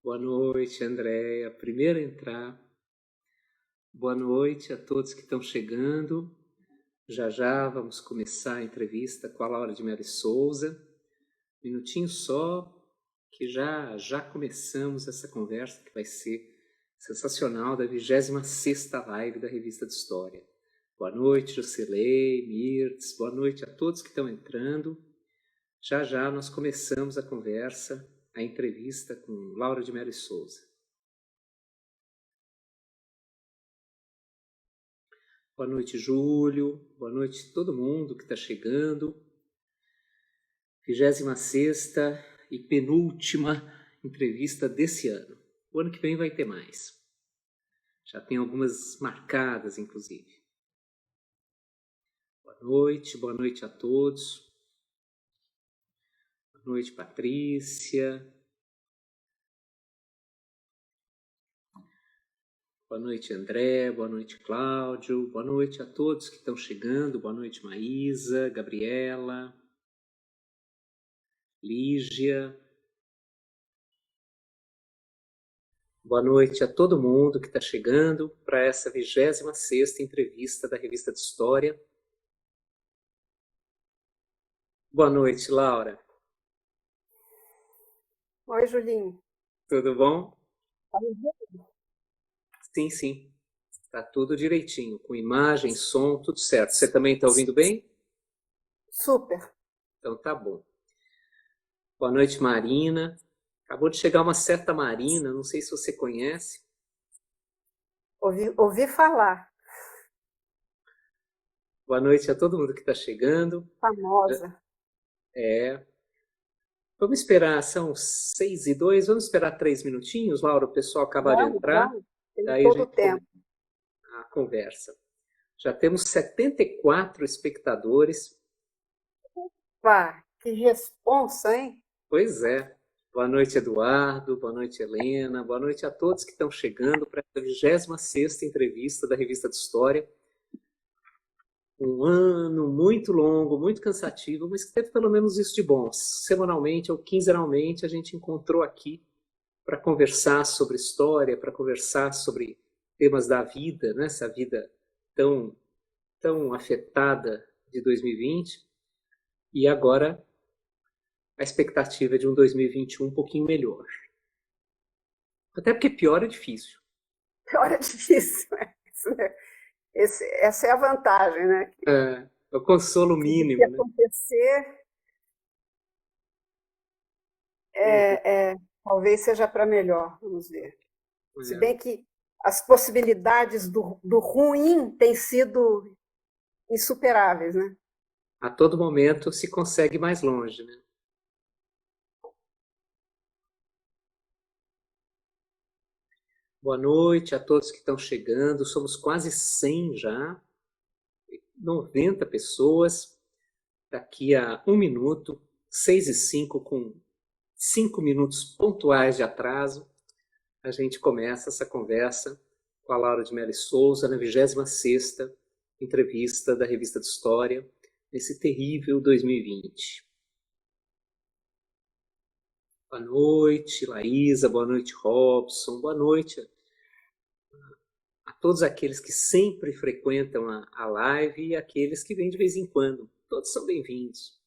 Boa noite, Andréia. Primeiro a entrar. Boa noite a todos que estão chegando. Já já vamos começar a entrevista com a Laura de Mello Souza. Minutinho só, que já começamos essa conversa que vai ser sensacional da 26ª live da Revista de História. Boa noite, Jocelei, Mirtz. Boa noite a todos que estão entrando. Já já nós começamos a conversa, a entrevista com Laura de Mello Souza. Boa noite, Júlio. Boa noite a todo mundo que está chegando. 26ª e penúltima entrevista desse ano. O ano que vem vai ter mais. Já tem algumas marcadas, inclusive. Boa noite a todos. Boa noite, Patrícia. Boa noite, André. Boa noite, Cláudio. Boa noite a todos que estão chegando. Boa noite, Maísa, Gabriela, Lígia. Boa noite a todo mundo que está chegando para essa 26ª entrevista da Revista de História. Boa noite, Laura. Oi, Julinho. Tudo bom? Tá me vendo? Sim. Está tudo direitinho, com imagem, som, tudo certo. Você também está ouvindo bem? Super. Então tá bom. Boa noite, Marina. Acabou de chegar uma certa Marina, não sei se você conhece. Ouvi falar. Boa noite a todo mundo que está chegando. Famosa. Vamos esperar, são 6:02, vamos esperar 3 minutinhos, Laura, o pessoal acaba de entrar. Vamos. Tem Daí todo o tempo. a conversa. Já temos 74 espectadores. Pá, que responsa, hein? Pois é. Boa noite, Eduardo. Boa noite, Helena. Boa noite a todos que estão chegando para a 26ª entrevista da Revista de História. Um ano muito longo, muito cansativo, mas que teve pelo menos isso de bom. Semanalmente ou quinzenalmente a gente encontrou aqui para conversar sobre história, para conversar sobre temas da vida, né? Essa vida tão afetada de 2020. E agora a expectativa é de um 2021 um pouquinho melhor. Até porque pior é difícil. Pior é difícil. Essa é a vantagem, né? É o consolo mínimo, Se né? acontecer, talvez seja para melhor, vamos ver. Se bem que as possibilidades do ruim têm sido insuperáveis, né? A todo momento se consegue mais longe, né? Boa noite a todos que estão chegando. Somos quase 100 já. 90 pessoas. Daqui a 1 minuto, 6:05, com 5 minutos pontuais de atraso, a gente começa essa conversa com a Laura de Mello Souza na 26ª entrevista da Revista de História, nesse terrível 2020. Boa noite, Laísa. Boa noite, Robson. Boa noite a todos aqueles que sempre frequentam a live e aqueles que vêm de vez em quando. Todos são bem-vindos.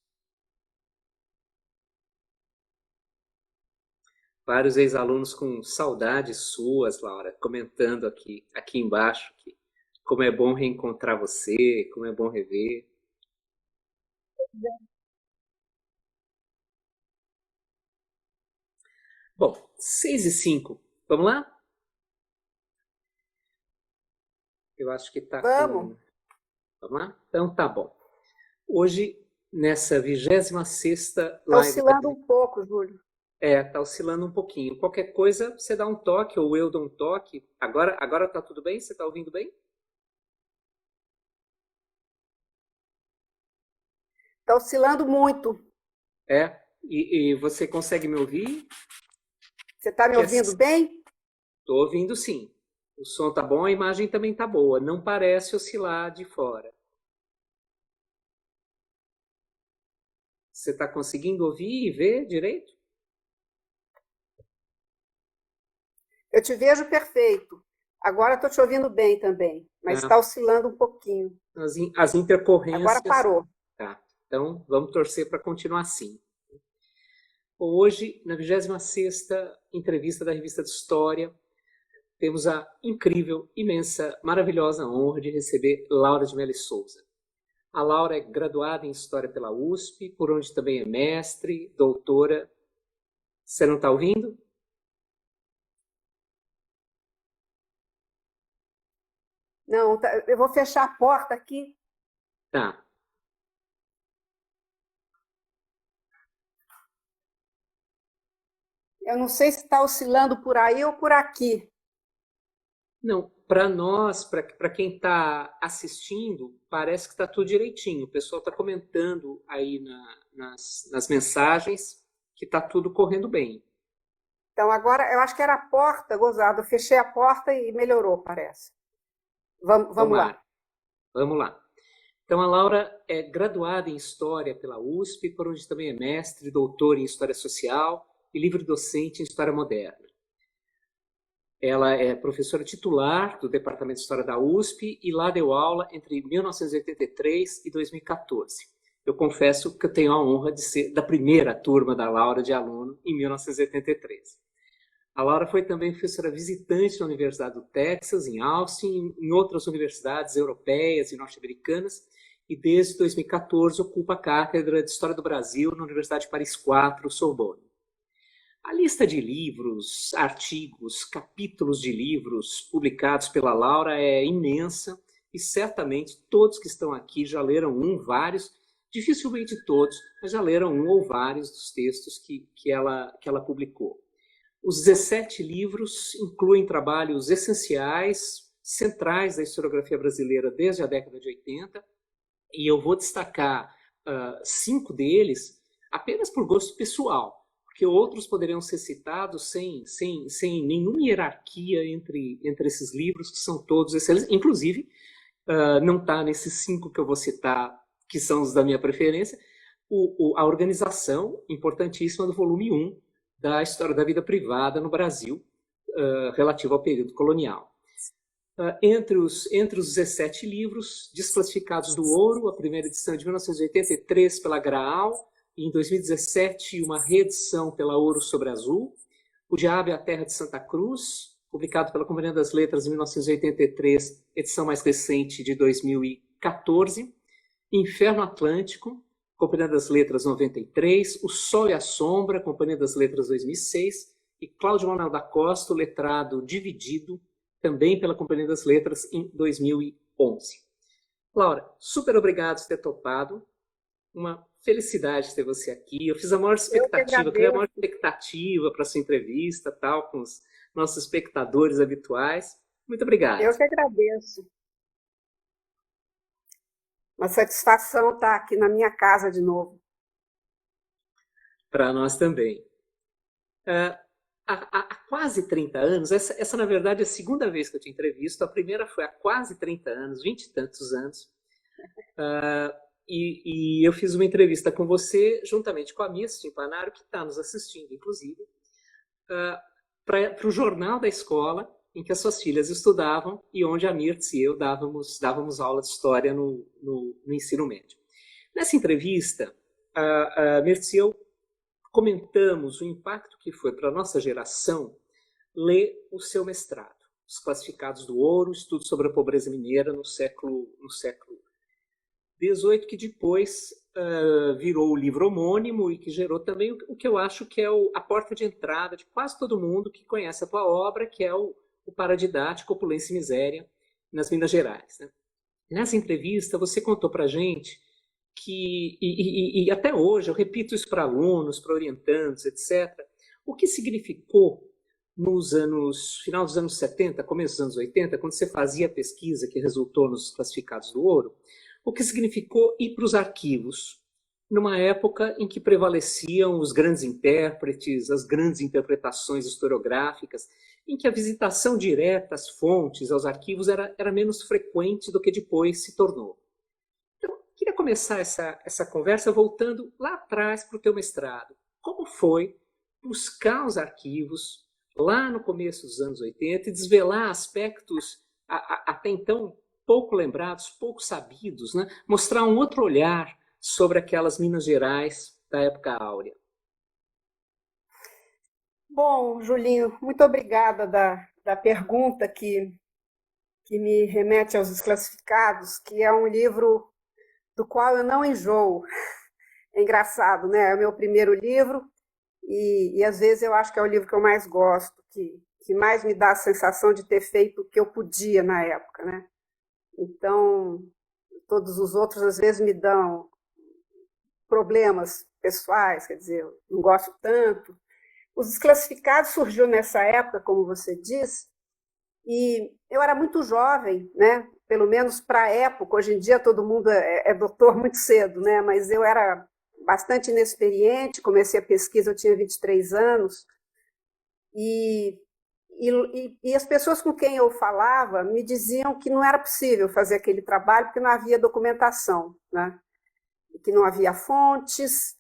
Vários ex-alunos com saudades suas, Laura, comentando aqui embaixo que como é bom reencontrar você, como é bom rever. Bom, 6:05. Vamos lá? Eu acho que tá Vamos. Vamos lá? Então tá bom. Hoje, nessa 26ª Está live... oscilando um pouco, Júlio. Tá oscilando um pouquinho. Qualquer coisa, você dá um toque, ou eu dou um toque. Agora tá tudo bem? Você tá ouvindo bem? Está oscilando muito. E você consegue me ouvir? Você está me ouvindo bem? Estou ouvindo sim. O som tá bom, a imagem também tá boa. Não parece oscilar de fora. Você está conseguindo ouvir e ver direito? Eu te vejo perfeito. Agora estou te ouvindo bem também, mas está oscilando um pouquinho. As intercorrências... Agora parou. Tá. Então, vamos torcer para continuar assim. Hoje, na 26ª entrevista da Revista de História, temos a incrível, imensa, maravilhosa honra de receber Laura de Melo Souza. A Laura é graduada em História pela USP, por onde também é mestre, doutora. Você não está ouvindo? Não, eu vou fechar a porta aqui. Tá. Eu não sei se está oscilando por aí ou por aqui. Não, para nós, para quem está assistindo, parece que está tudo direitinho. O pessoal está comentando aí nas mensagens que está tudo correndo bem. Então, agora, eu acho que era a porta, gozado. Eu fechei a porta e melhorou, parece. Vamos lá. Vamos lá. Então, a Laura é graduada em História pela USP, por onde também é mestre, doutora em História Social e livre-docente em História Moderna. Ela é professora titular do Departamento de História da USP e lá deu aula entre 1983 e 2014. Eu confesso que eu tenho a honra de ser da primeira turma da Laura de aluno em 1983. A Laura foi também professora visitante na Universidade do Texas, em Austin, em outras universidades europeias e norte-americanas, e desde 2014 ocupa a cátedra de História do Brasil na Universidade de Paris IV, Sorbonne. A lista de livros, artigos, capítulos de livros publicados pela Laura é imensa e certamente todos que estão aqui já leram vários, dificilmente todos, mas já leram um ou vários dos textos que ela publicou. Os 17 livros incluem trabalhos essenciais, centrais da historiografia brasileira desde a década de 80, e eu vou destacar 5 deles apenas por gosto pessoal, porque outros poderiam ser citados sem nenhuma hierarquia entre esses livros, que são todos excelentes. Inclusive, não está nesses 5 que eu vou citar, que são os da minha preferência, a organização importantíssima do volume 1 da História da Vida Privada no Brasil, relativo ao período colonial. Entre os 17 livros, Desclassificados do Ouro, a primeira edição de 1983 pela Graal, e em 2017 uma reedição pela Ouro sobre Azul, O Diabo e a Terra de Santa Cruz, publicado pela Companhia das Letras em 1983, edição mais recente de 2014, Inferno Atlântico, Companhia das Letras 93, O Sol e a Sombra, Companhia das Letras 2006, e Cláudio Manuel da Costa, o Letrado Dividido, também pela Companhia das Letras em 2011. Laura, super obrigado por ter topado. Uma felicidade ter você aqui. Eu fiz a maior expectativa, criei a maior expectativa para a sua entrevista, tal, com os nossos espectadores habituais. Muito obrigado. Eu que agradeço. Uma satisfação estar aqui na minha casa de novo. Para nós também. Há quase 30 anos, essa na verdade é a segunda vez que eu te entrevisto, a primeira foi há quase 30 anos, 20 e tantos anos, e eu fiz uma entrevista com você, juntamente com a Miss Timpanaro, que está nos assistindo, inclusive, para o jornal da escola em que as suas filhas estudavam e onde a Mirtz e eu dávamos aula de história no ensino médio. Nessa entrevista, a Mirtz e eu comentamos o impacto que foi para a nossa geração ler o seu mestrado, Os Classificados do Ouro, Estudo sobre a Pobreza Mineira no século XVIII, que depois virou o livro homônimo e que gerou também o que eu acho que é a porta de entrada de quase todo mundo que conhece a tua obra, que é o paradidático Opulência e Miséria nas Minas Gerais. Né? Nessa entrevista, você contou para a gente que, e até hoje, eu repito isso para alunos, para orientandos, etc., o que significou final dos anos 70, começo dos anos 80, quando você fazia a pesquisa que resultou nos Classificados do Ouro, o que significou ir para os arquivos, numa época em que prevaleciam os grandes intérpretes, as grandes interpretações historiográficas, em que a visitação direta às fontes, aos arquivos, era menos frequente do que depois se tornou. Queria começar essa conversa voltando lá atrás para o teu mestrado. Como foi buscar os arquivos lá no começo dos anos 80 e desvelar aspectos até então pouco lembrados, pouco sabidos, né? Mostrar um outro olhar sobre aquelas Minas Gerais da época áurea. Bom, Julinho, muito obrigada da pergunta que me remete aos Desclassificados, que é um livro do qual eu não enjoo. É engraçado, né? É o meu primeiro livro e às vezes eu acho que é o livro que eu mais gosto, que mais me dá a sensação de ter feito o que eu podia na época, né? Então, todos os outros às vezes me dão problemas pessoais, quer dizer, eu não gosto tanto. Os Desclassificados surgiu nessa época, como você disse, e eu era muito jovem, né? Pelo menos para a época. Hoje em dia todo mundo é doutor muito cedo, né? Mas eu era bastante inexperiente, comecei a pesquisa, eu tinha 23 anos, e as pessoas com quem eu falava me diziam que não era possível fazer aquele trabalho porque não havia documentação, né? Que não havia fontes.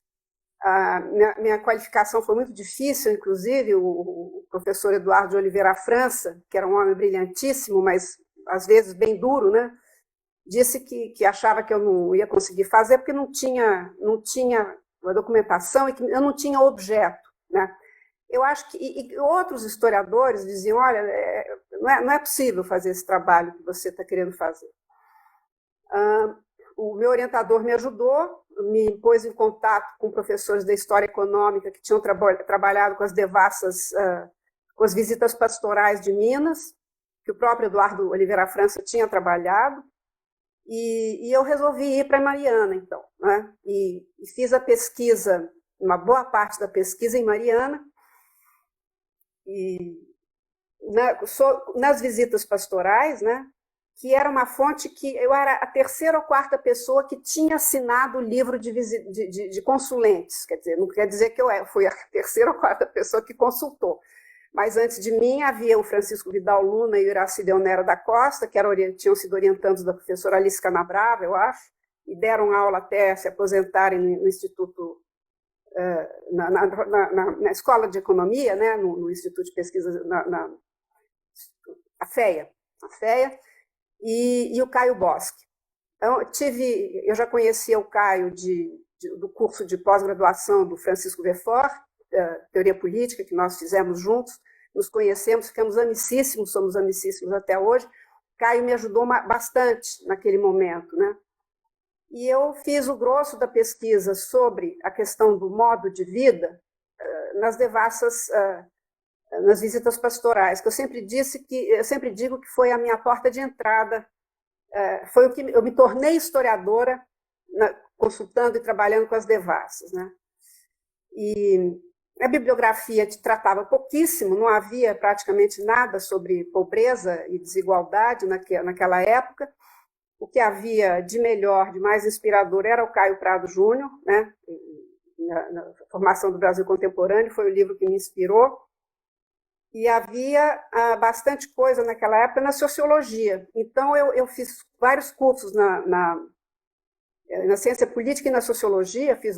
A minha qualificação foi muito difícil, inclusive o professor Eduardo de Oliveira França, que era um homem brilhantíssimo, mas às vezes bem duro, né? Disse que achava que eu não ia conseguir fazer porque não tinha uma documentação e que eu não tinha objeto, né? Eu acho que e outros historiadores diziam, olha, não é possível fazer esse trabalho que você está querendo fazer. O meu orientador me ajudou, me pôs em contato com professores da História Econômica que tinham trabalhado com as devassas, com as visitas pastorais de Minas, que o próprio Eduardo Oliveira França tinha trabalhado, e eu resolvi ir para Mariana, então, né? E fiz a pesquisa, uma boa parte da pesquisa em Mariana, e nas visitas pastorais, né? Que era uma fonte que eu era a terceira ou quarta pessoa que tinha assinado o livro de consulentes. Quer dizer, não quer dizer que eu fui a terceira ou quarta pessoa que consultou. Mas antes de mim havia o Francisco Vidal Luna e o Iraci Deonero da Costa, que tinham sido orientandos da professora Alice Canabrava, eu acho, e deram aula até se aposentarem no Instituto, na Escola de Economia, né, no Instituto de Pesquisa, a FEA. E o Caio Bosque. Então, eu já conhecia o Caio do curso de pós-graduação do Francisco Verfort, Teoria Política, que nós fizemos juntos, nos conhecemos, ficamos amicíssimos, somos amicíssimos até hoje. Caio me ajudou bastante naquele momento, né? E eu fiz o grosso da pesquisa sobre a questão do modo de vida nas devassas, nas visitas pastorais, que eu sempre digo que foi a minha porta de entrada, foi o que eu me tornei historiadora, consultando e trabalhando com as devassas, né? E a bibliografia tratava pouquíssimo, não havia praticamente nada sobre pobreza e desigualdade naquela época. O que havia de melhor, de mais inspirador, era o Caio Prado Júnior, né? Na formação do Brasil Contemporâneo, foi o livro que me inspirou. E havia bastante coisa naquela época na sociologia. Então, eu fiz vários cursos na ciência política e na sociologia, fiz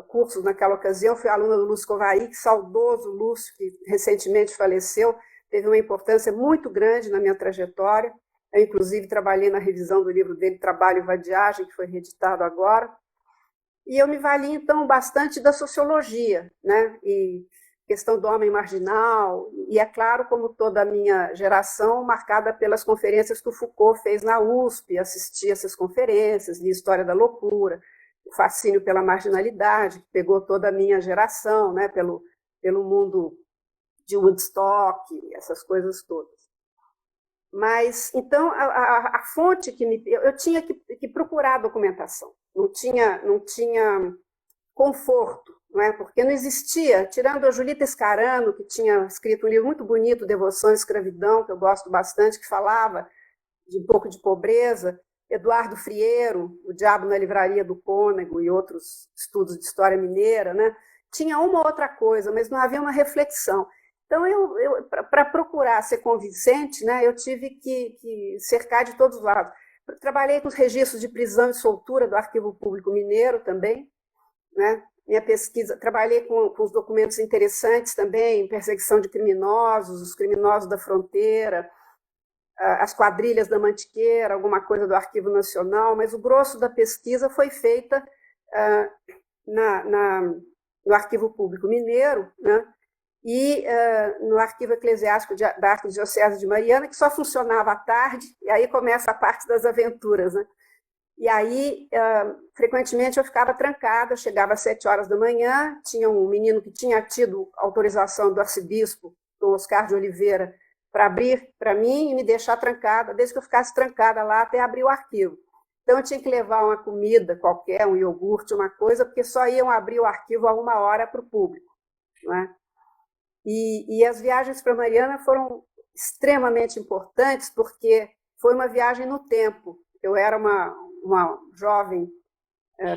cursos naquela ocasião, fui aluna do Lúcio Covaí, saudoso Lúcio, que recentemente faleceu, teve uma importância muito grande na minha trajetória. Eu, inclusive, trabalhei na revisão do livro dele, Trabalho e Vadiagem, que foi reeditado agora. E eu me vali, então, bastante da sociologia, né? E questão do homem marginal, e é claro, como toda a minha geração, marcada pelas conferências que o Foucault fez na USP, assisti essas conferências, li História da Loucura, o fascínio pela marginalidade, que pegou toda a minha geração, né, pelo mundo de Woodstock, essas coisas todas. Mas, então, a fonte eu tinha que procurar a documentação, não tinha conforto, não é? Porque não existia, tirando a Julita Scarano, que tinha escrito um livro muito bonito, Devoção e Escravidão, que eu gosto bastante, que falava de um pouco de pobreza, Eduardo Frieiro, O Diabo na Livraria do Cônego e outros estudos de história mineira, né? Tinha uma ou outra coisa, mas não havia uma reflexão. Então, para procurar ser convincente, né, eu tive que cercar de todos os lados. Trabalhei com os registros de prisão e soltura do Arquivo Público Mineiro também, né? minha pesquisa, trabalhei com os documentos interessantes também, perseguição de criminosos, os criminosos da fronteira, as quadrilhas da Mantiqueira, alguma coisa do Arquivo Nacional, mas o grosso da pesquisa foi feita no Arquivo Público Mineiro, né? E no Arquivo Eclesiástico da Arquidiocese de Mariana, que só funcionava à tarde, e aí começa a parte das aventuras, né? E aí, frequentemente, eu ficava trancada, chegava às 7 horas da manhã, tinha um menino que tinha tido autorização do arcebispo, do Oscar de Oliveira, para abrir para mim e me deixar trancada, desde que eu ficasse trancada lá até abrir o arquivo. Então, eu tinha que levar uma comida qualquer, um iogurte, uma coisa, porque só iam abrir o arquivo a 1 hora para o público, não é? E as viagens para Mariana foram extremamente importantes, porque foi uma viagem no tempo. Eu era uma jovem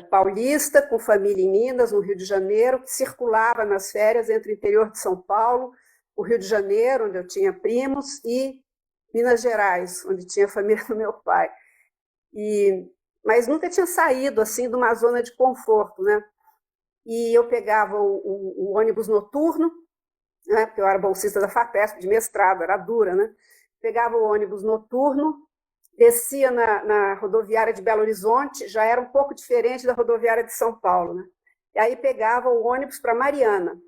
paulista, com família em Minas, no Rio de Janeiro, que circulava nas férias entre o interior de São Paulo, o Rio de Janeiro, onde eu tinha primos, e Minas Gerais, onde tinha a família do meu pai. Mas nunca tinha saído assim de uma zona de conforto, né? E eu pegava o ônibus noturno, né, porque eu era bolsista da FAPESP, de mestrado, era dura, né? Pegava o ônibus noturno, descia na rodoviária de Belo Horizonte, já era um pouco diferente da rodoviária de São Paulo, né? E aí pegava o ônibus para Mariana.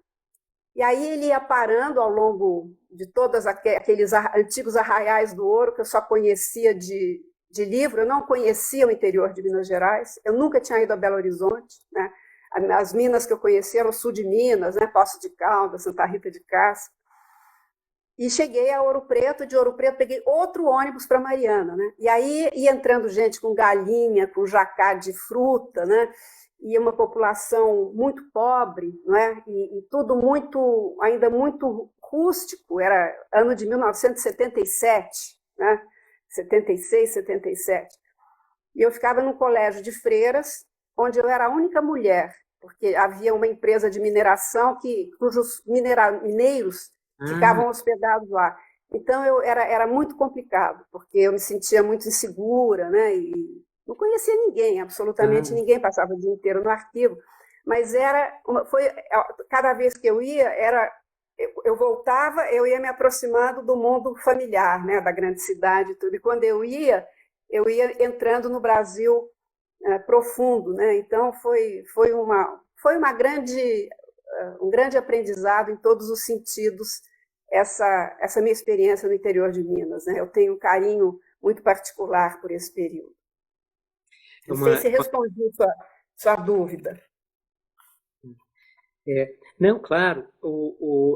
E aí ele ia parando ao longo de todos aqueles antigos arraiais do ouro, que eu só conhecia de livro, eu não conhecia o interior de Minas Gerais, eu nunca tinha ido a Belo Horizonte, né? As minas que eu conhecia eram o sul de Minas, né? Poços de Caldas, Santa Rita de Cássia. E cheguei a Ouro Preto, de Ouro Preto peguei outro ônibus para Mariana, né? E aí ia entrando gente com galinha, com jacá de fruta, né? E uma população muito pobre, né? E tudo ainda muito rústico, era ano de 1977, né? 76, 77. E eu ficava num colégio de freiras, onde eu era a única mulher, porque havia uma empresa de mineração cujos mineiros ficavam hospedados lá. Então era muito complicado, porque eu me sentia muito insegura, né? E não conhecia ninguém, absolutamente ninguém, passava o dia inteiro no arquivo. Mas cada vez que eu ia, eu voltava, eu ia me aproximando do mundo familiar, né? Da grande cidade e tudo. E quando eu ia entrando no Brasil profundo, né? Então foi um grande aprendizado em todos os sentidos essa minha experiência no interior de Minas, né? Eu tenho um carinho muito particular por esse período. Não sei se respondi sua dúvida. Não, claro,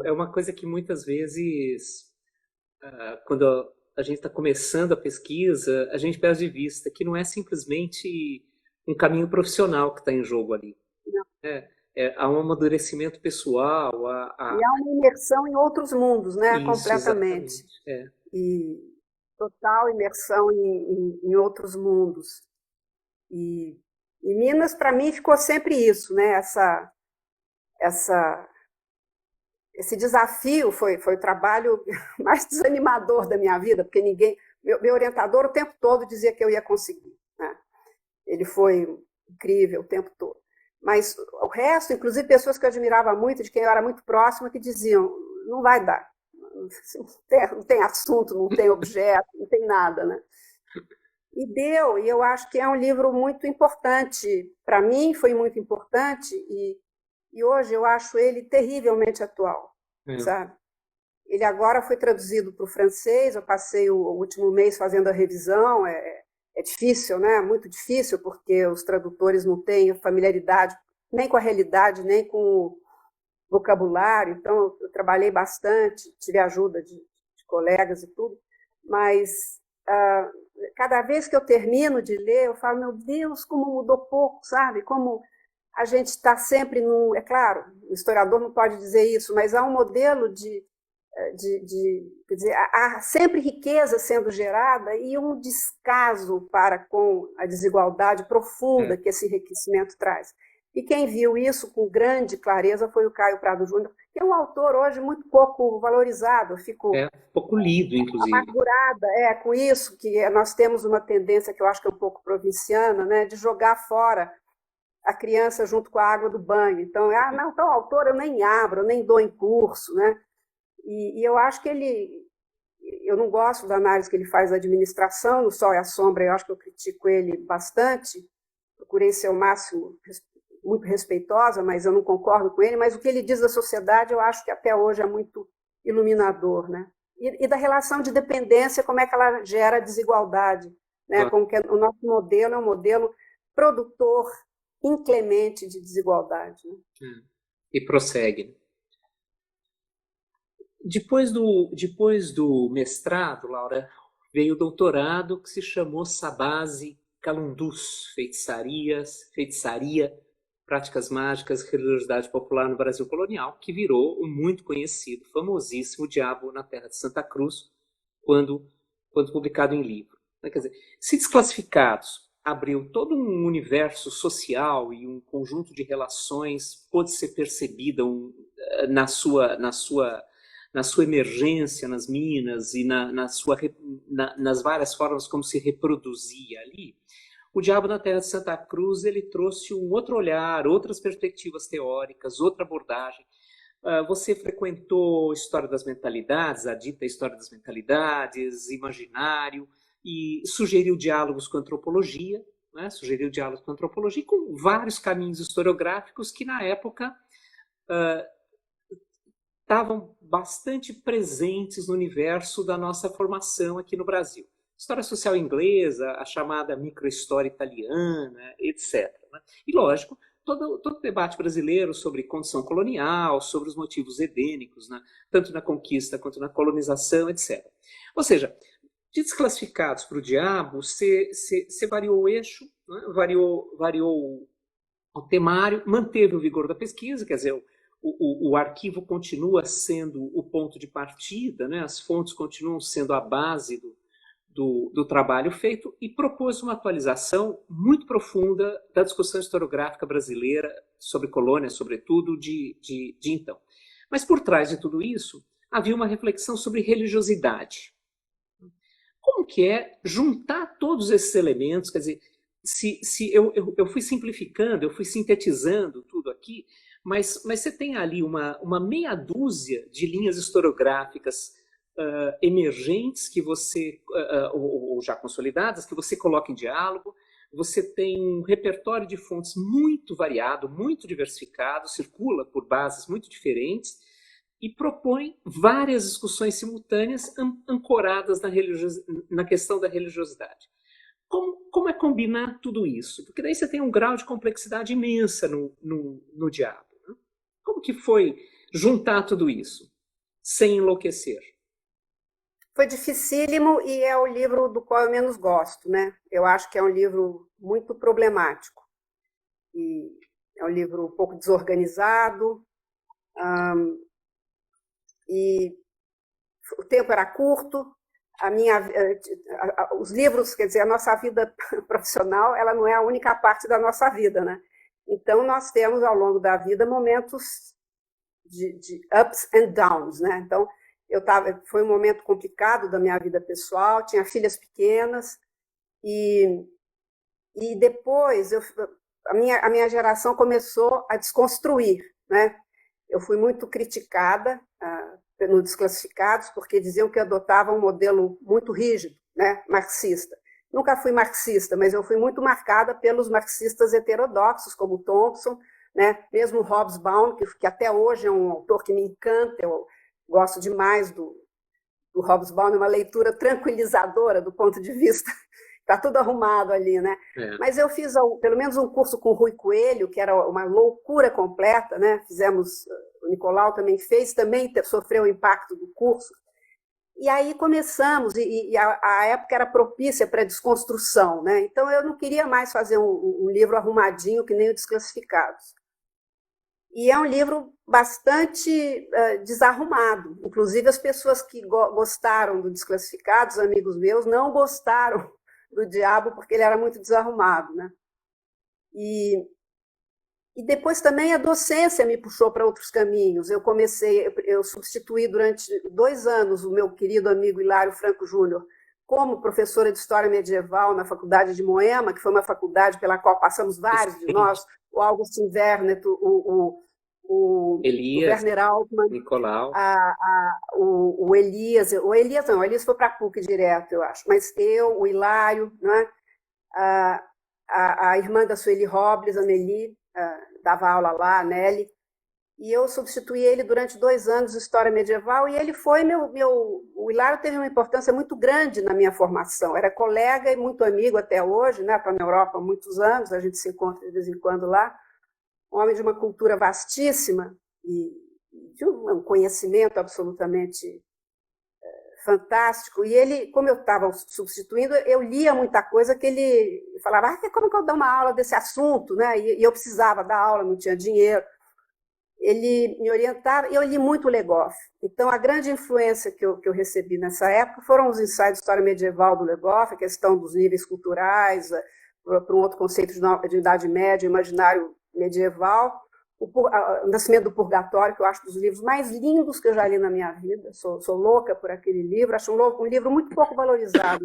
é uma coisa que muitas vezes, quando a gente está começando a pesquisa, a gente perde de vista que não é simplesmente um caminho profissional que está em jogo ali. Há um amadurecimento pessoal. E há uma imersão em outros mundos, né? Isso, completamente. E total imersão em outros mundos. E Minas, para mim, ficou sempre isso, né? Esse desafio foi o trabalho mais desanimador da minha vida, porque meu orientador o tempo todo dizia que eu ia conseguir, né? Ele foi incrível o tempo todo. Mas o resto, inclusive pessoas que eu admirava muito, de quem eu era muito próxima, que diziam, não vai dar, não tem assunto, não tem objeto, não tem nada, né? E deu, e eu acho que é um livro muito importante, para mim foi muito importante, e hoje eu acho ele terrivelmente atual, sabe? Ele agora foi traduzido para o francês, eu passei o último mês fazendo a revisão, é difícil, né? Muito difícil, porque os tradutores não têm familiaridade nem com a realidade, nem com o vocabulário, então eu trabalhei bastante, tive ajuda de colegas e tudo, mas cada vez que eu termino de ler, eu falo, meu Deus, como mudou pouco, sabe? Como a gente está sempre é claro, o historiador não pode dizer isso, mas há um modelo quer dizer, há sempre riqueza sendo gerada e um descaso para com a desigualdade profunda que esse enriquecimento traz. E quem viu isso com grande clareza foi o Caio Prado Júnior, que é um autor hoje muito pouco valorizado. Eu fico pouco lido, inclusive. Amargurada com isso, que nós temos uma tendência que eu acho que é um pouco provinciana, né, de jogar fora a criança junto com a água do banho. Então, não, então, autor eu nem abro, eu nem dou em curso, né? E eu acho que eu não gosto da análise que ele faz da administração, no Sol e a Sombra, eu acho que eu critico ele bastante, procurei ser o máximo muito respeitosa, mas eu não concordo com ele, mas o que ele diz da sociedade eu acho que até hoje é muito iluminador, né? E da relação de dependência, como é que ela gera desigualdade, né? Como que o nosso modelo é um modelo produtor inclemente de desigualdade. Né? E prossegue. Depois do mestrado, Laura, veio o doutorado que se chamou Sabasi Calundus, feitiçaria, práticas mágicas e religiosidade popular no Brasil colonial, que virou um muito conhecido, famosíssimo Diabo na Terra de Santa Cruz, quando publicado em livro. Quer dizer, se Desclassificados abriu todo um universo social e um conjunto de relações pôde ser percebida na sua emergência nas Minas e nas várias formas como se reproduzia ali, o Diabo na Terra de Santa Cruz ele trouxe um outro olhar, outras perspectivas teóricas, outra abordagem. Você frequentou História das Mentalidades, a dita História das Mentalidades, Imaginário, e sugeriu diálogos com a antropologia, né? Sugeriu diálogos com a antropologia com vários caminhos historiográficos que na época estavam bastante presentes no universo da nossa formação aqui no Brasil. História social inglesa, a chamada microhistória italiana, etc. Né? E, lógico, todo o debate brasileiro sobre condição colonial, sobre os motivos edênicos, né? Tanto na conquista quanto na colonização, etc. Ou seja, de Desclassificados para o Diabo, você variou o eixo, né? variou o temário, manteve o vigor da pesquisa, quer dizer, o arquivo continua sendo o ponto de partida, né? As fontes continuam sendo a base do trabalho feito e propôs uma atualização muito profunda da discussão historiográfica brasileira sobre colônia, sobretudo, de então. Mas por trás de tudo isso, havia uma reflexão sobre religiosidade. Como que é juntar todos esses elementos, quer dizer, se eu fui simplificando, eu fui sintetizando tudo aqui, mas você tem ali uma meia dúzia de linhas historiográficas emergentes que você, ou já consolidadas, que você coloca em diálogo. Você tem um repertório de fontes muito variado, muito diversificado, circula por bases muito diferentes e propõe várias discussões simultâneas ancoradas na questão da religiosidade. Como é combinar tudo isso? Porque daí você tem um grau de complexidade imensa no Diabo. Né? Como que foi juntar tudo isso sem enlouquecer? Foi dificílimo e é o livro do qual eu menos gosto, né? Eu acho que é um livro muito problemático. E é um livro um pouco desorganizado, e o tempo era curto, os livros, quer dizer, a nossa vida profissional, ela não é a única parte da nossa vida, né? Então, nós temos, ao longo da vida, momentos de ups and downs, né? Então, foi um momento complicado da minha vida pessoal, tinha filhas pequenas, e depois a minha geração começou a desconstruir, né? Eu fui muito criticada no Desclassificados, porque diziam que eu adotava um modelo muito rígido, né? Marxista. Nunca fui marxista, mas eu fui muito marcada pelos marxistas heterodoxos, como Thompson, né? Mesmo Hobsbawm, que até hoje é um autor que me encanta, eu gosto demais do Hobsbawm, é uma leitura tranquilizadora do ponto de vista, está tudo arrumado ali, né? Mas eu fiz pelo menos um curso com o Rui Coelho, que era uma loucura completa, né? O Nicolau também fez, também sofreu o impacto do curso. E aí começamos, e a época era propícia para a desconstrução, né? Então eu não queria mais fazer um livro arrumadinho que nem o Desclassificados. E é um livro bastante desarrumado. Inclusive, as pessoas que gostaram do Desclassificados, amigos meus, não gostaram do Diabo porque ele era muito desarrumado, né? E depois também a docência me puxou para outros caminhos. Eu substituí durante 2 anos o meu querido amigo Hilário Franco Júnior como professora de História Medieval na Faculdade de Moema, que foi uma faculdade pela qual passamos vários de nós o Augustin Vernet, o Elias, Werner Altman, Nicolau. o Elias. O Elias não, o Elias foi para a PUC direto, eu acho. Mas eu, o Hilário, né? A irmã da Sueli Robles, a Nelly, dava aula lá, a Nelly. E eu substituí ele durante 2 anos de História Medieval, e ele foi o Hilário teve uma importância muito grande na minha formação. Era colega e muito amigo até hoje, né? Está na Europa há muitos anos, a gente se encontra de vez em quando lá. Um homem de uma cultura vastíssima e de um conhecimento absolutamente fantástico. E ele, como eu estava substituindo, eu lia muita coisa que ele falava, como que eu dou uma aula desse assunto, né? E eu precisava dar aula, não tinha dinheiro. Ele me orientava, e eu li muito Legoff. Então, a grande influência que eu recebi nessa época foram os ensaios de história medieval do Legoff, a questão dos níveis culturais, para um outro conceito de Idade Média, imaginário medieval, o Nascimento do Purgatório, que eu acho dos livros mais lindos que eu já li na minha vida. Sou louca por aquele livro, acho um livro muito pouco valorizado.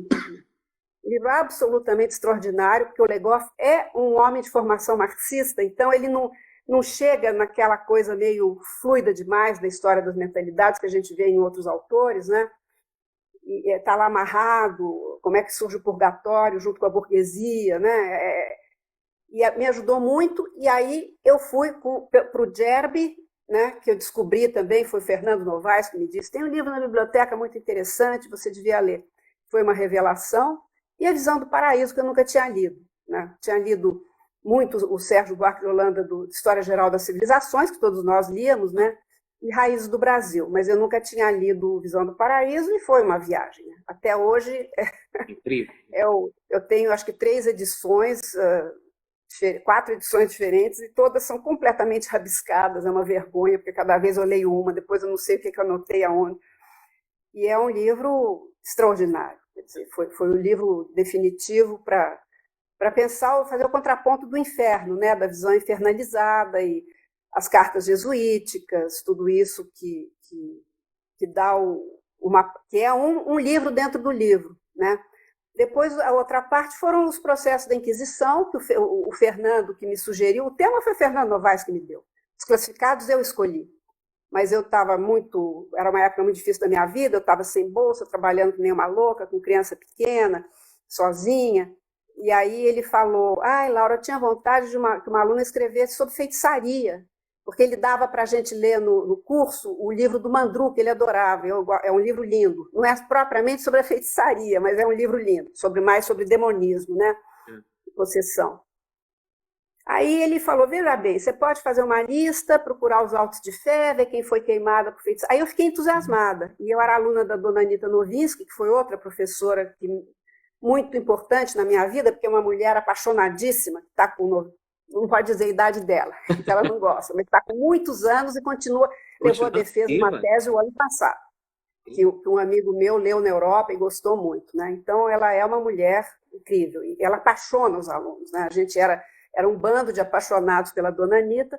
Um livro absolutamente extraordinário, porque o Legoff é um homem de formação marxista, então ele não chega naquela coisa meio fluida demais da história das mentalidades que a gente vê em outros autores, né? E está lá amarrado, como é que surge o purgatório junto com a burguesia, né? E me ajudou muito, e aí eu fui para o Gerbi, né, que eu descobri também, foi Fernando Novaes que me disse, tem um livro na biblioteca muito interessante, você devia ler. Foi uma revelação, e A Visão do Paraíso, que eu nunca tinha lido, né? Tinha lido muito o Sérgio Buarque de Holanda, do História Geral das Civilizações, que todos nós líamos, né? E Raízes do Brasil, mas eu nunca tinha lido Visão do Paraíso, e foi uma viagem, né? Até hoje, Incrível. eu tenho acho que 3 edições, 4 edições diferentes, e todas são completamente rabiscadas, é uma vergonha, porque cada vez eu leio uma, depois eu não sei o que eu anotei aonde. E é um livro extraordinário, quer dizer, foi o livro definitivo para pensar, fazer o contraponto do inferno, né, da visão infernalizada, e as cartas jesuíticas, tudo isso que dá que é um livro dentro do livro, né? Depois, a outra parte foram os processos da Inquisição, que o Fernando que me sugeriu, o tema foi Fernando Novaes que me deu. Os classificados eu escolhi, mas eu estava era uma época muito difícil da minha vida, eu estava sem bolsa, trabalhando que nem uma louca, com criança pequena, sozinha, e aí ele falou, Laura, eu tinha vontade que uma aluna escrevesse sobre feitiçaria, porque ele dava para a gente ler no curso o livro do Mandru, que ele adorava, é um livro lindo, não é propriamente sobre a feitiçaria, mas é um livro lindo, mais sobre demonismo, né? Possessão. Aí ele falou, veja bem, você pode fazer uma lista, procurar os autos de fé, ver quem foi queimada por feitiçaria. Aí eu fiquei entusiasmada, e eu era aluna da dona Anita Novinsky, que foi outra professora muito importante na minha vida, porque é uma mulher apaixonadíssima, que está com não pode dizer a idade dela, que ela não gosta, mas está com muitos anos e levou a defesa de uma tese o ano passado, que um amigo meu leu na Europa e gostou muito, né? Então, ela é uma mulher incrível, e ela apaixona os alunos, né? A gente era um bando de apaixonados pela dona Anita.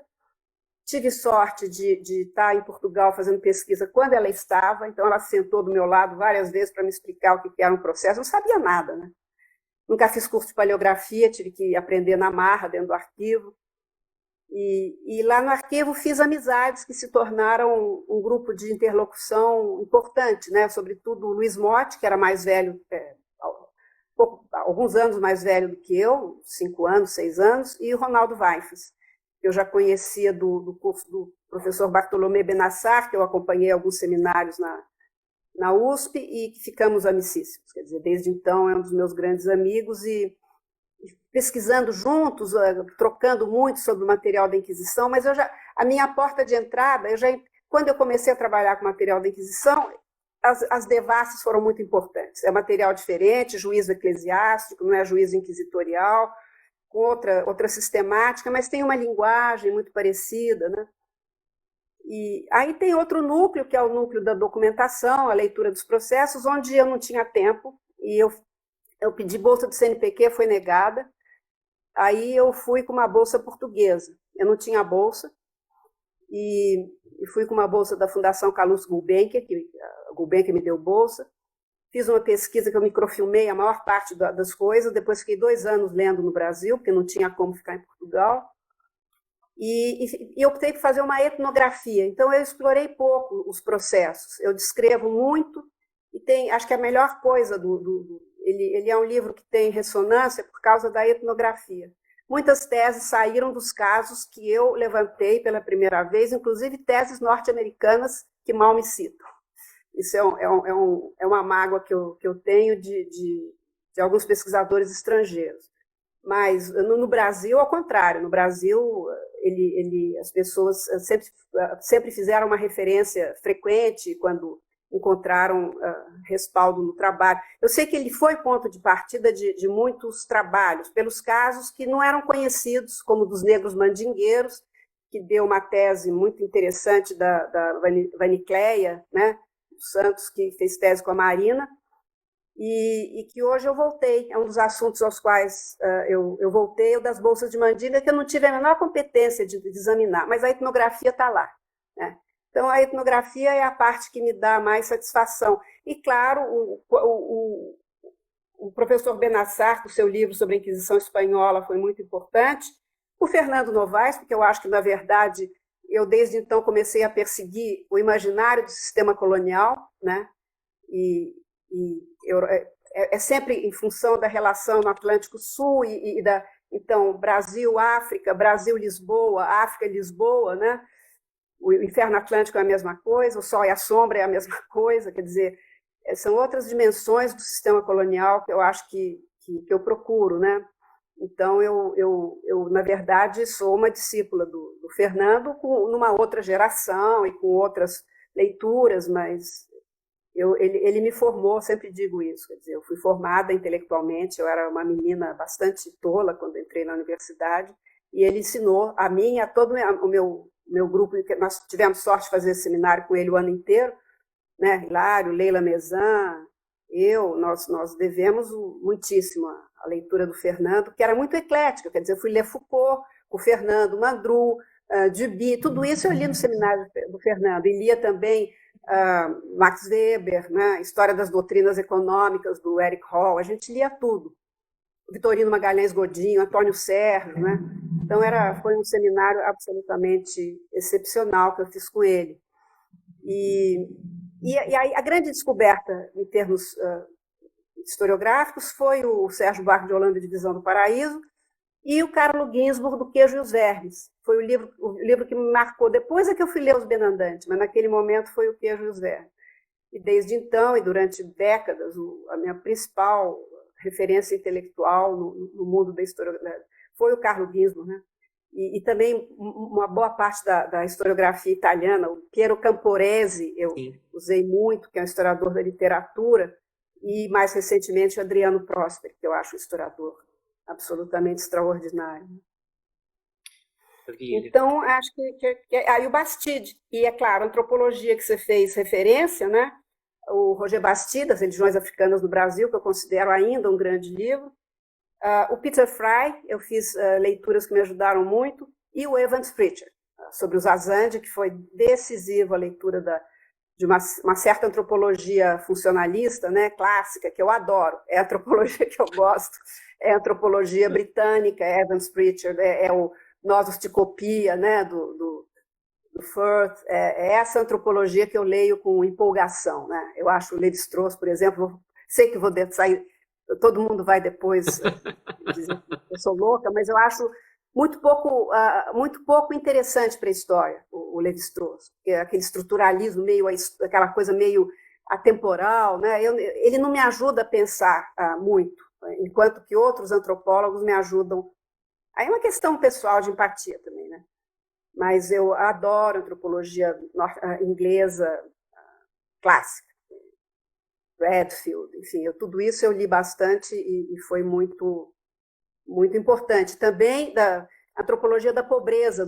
Tive sorte de estar em Portugal fazendo pesquisa quando ela estava, então ela sentou do meu lado várias vezes para me explicar o que era um processo, não sabia nada, né? Nunca fiz curso de paleografia, tive que aprender na marra, dentro do arquivo. E lá no arquivo fiz amizades que se tornaram um grupo de interlocução importante, né? Sobretudo o Luiz Motti, que era mais velho, alguns anos mais velho do que eu, 5 anos, 6 anos, e o Ronaldo Weifers, que eu já conhecia do curso do professor Bartolomé Benassar, que eu acompanhei alguns seminários na USP, e que ficamos amicíssimos. Quer dizer, desde então é um dos meus grandes amigos, e pesquisando juntos, trocando muito sobre o material da Inquisição, mas a minha porta de entrada, quando eu comecei a trabalhar com material da Inquisição, as devassos foram muito importantes. É material diferente, juízo eclesiástico, não é juízo inquisitorial, com outra sistemática, mas tem uma linguagem muito parecida, né? E aí tem outro núcleo, que é o núcleo da documentação, a leitura dos processos, onde eu não tinha tempo, e eu pedi bolsa do CNPq, foi negada. Aí eu fui com uma bolsa portuguesa. Eu não tinha bolsa, e fui com uma bolsa da Fundação Calouste Gulbenkian, que a Gulbenkian me deu bolsa. Fiz uma pesquisa que eu microfilmei a maior parte das coisas, depois fiquei 2 anos lendo no Brasil, porque não tinha como ficar em Portugal. E optei por fazer uma etnografia. Então, eu explorei pouco os processos. Eu descrevo muito, e acho que a melhor coisa ele é um livro que tem ressonância por causa da etnografia. Muitas teses saíram dos casos que eu levantei pela primeira vez, inclusive teses norte-americanas que mal me citam. Isso é uma mágoa que eu tenho de alguns pesquisadores estrangeiros. Mas no Brasil, ao contrário, no Brasil as pessoas sempre fizeram uma referência frequente quando encontraram respaldo no trabalho. Eu sei que ele foi ponto de partida de muitos trabalhos, pelos casos que não eram conhecidos, como dos negros mandingueiros, que deu uma tese muito interessante da Vanicleia, né, Santos, que fez tese com a Marina, e que hoje eu voltei. É um dos assuntos aos quais eu voltei, o das bolsas de mandinga, que eu não tive a menor competência de examinar, mas a etnografia está lá, né? Então, a etnografia é a parte que me dá mais satisfação. E, claro, o professor Benassar, com o seu livro sobre a Inquisição Espanhola, foi muito importante. O Fernando Novaes, porque eu acho que, na verdade, eu desde então comecei a perseguir o imaginário do sistema colonial, né? É sempre em função da relação no Atlântico Sul então, Brasil-África, Brasil-Lisboa, África-Lisboa, né? O Inferno Atlântico é a mesma coisa, o Sol e a Sombra é a mesma coisa, quer dizer, são outras dimensões do sistema colonial que eu acho que eu procuro, né? Então, eu, na verdade, sou uma discípula do Fernando numa outra geração e com outras leituras, mas ele me formou, sempre digo isso, quer dizer, eu fui formada intelectualmente, eu era uma menina bastante tola quando entrei na universidade, e ele ensinou a mim e a todo o meu grupo, nós tivemos sorte de fazer esse seminário com ele o ano inteiro, né? Hilário, Leila Mezan, nós devemos muitíssimo a leitura do Fernando, que era muito eclética, quer dizer, eu fui ler Foucault, o Fernando, Mandru, Duby, tudo isso eu li no seminário do Fernando, e lia também Max Weber, né? História das Doutrinas Econômicas, do Eric Hall, a gente lia tudo. Vitorino Magalhães Godinho, Antônio Serra, né? Então, foi um seminário absolutamente excepcional que eu fiz com ele. E a grande descoberta, em termos historiográficos, foi o Sérgio Buarque de Holanda, Divisão do Paraíso, e o Carlo Ginzburg, do Queijo e os Vermes. Foi o livro que me marcou. Depois é que eu fui ler Os Benandantes, mas naquele momento foi o Queijo e os Vermes. E desde então, e durante décadas, a minha principal referência intelectual no mundo da historiografia foi o Carlo Ginzburg, né? E também uma boa parte da historiografia italiana, o Piero Camporese, eu usei muito, que é um historiador da literatura, e mais recentemente o Adriano Próspero, que eu acho um historiador absolutamente extraordinário. Então, acho que aí o Bastide, e é claro, a antropologia que você fez referência, né? O Roger Bastide, As Religiões Africanas no Brasil, que eu considero ainda um grande livro. O Peter Fry, eu fiz leituras que me ajudaram muito, e o Evans Pritchard, sobre os Azande, que foi decisivo a leitura de uma certa antropologia funcionalista, né, clássica, que eu adoro, é a antropologia que eu gosto, é a antropologia britânica, é Evans Pritchard, é o Nosos de Copia, né, do Firth, é essa antropologia que eu leio com empolgação, né? Eu acho o Lévi-Strauss, por exemplo, sei que vou sair, todo mundo vai depois dizer que eu sou louca, mas eu acho muito pouco interessante para a história, o Lévi-Strauss, aquele estruturalismo, aquela coisa meio atemporal, né? Ele não me ajuda a pensar muito, enquanto que outros antropólogos me ajudam. Aí é uma questão pessoal de empatia também, né? Mas eu adoro antropologia inglesa clássica, Redfield, enfim, tudo isso eu li bastante e foi muito, muito importante. Também da antropologia da pobreza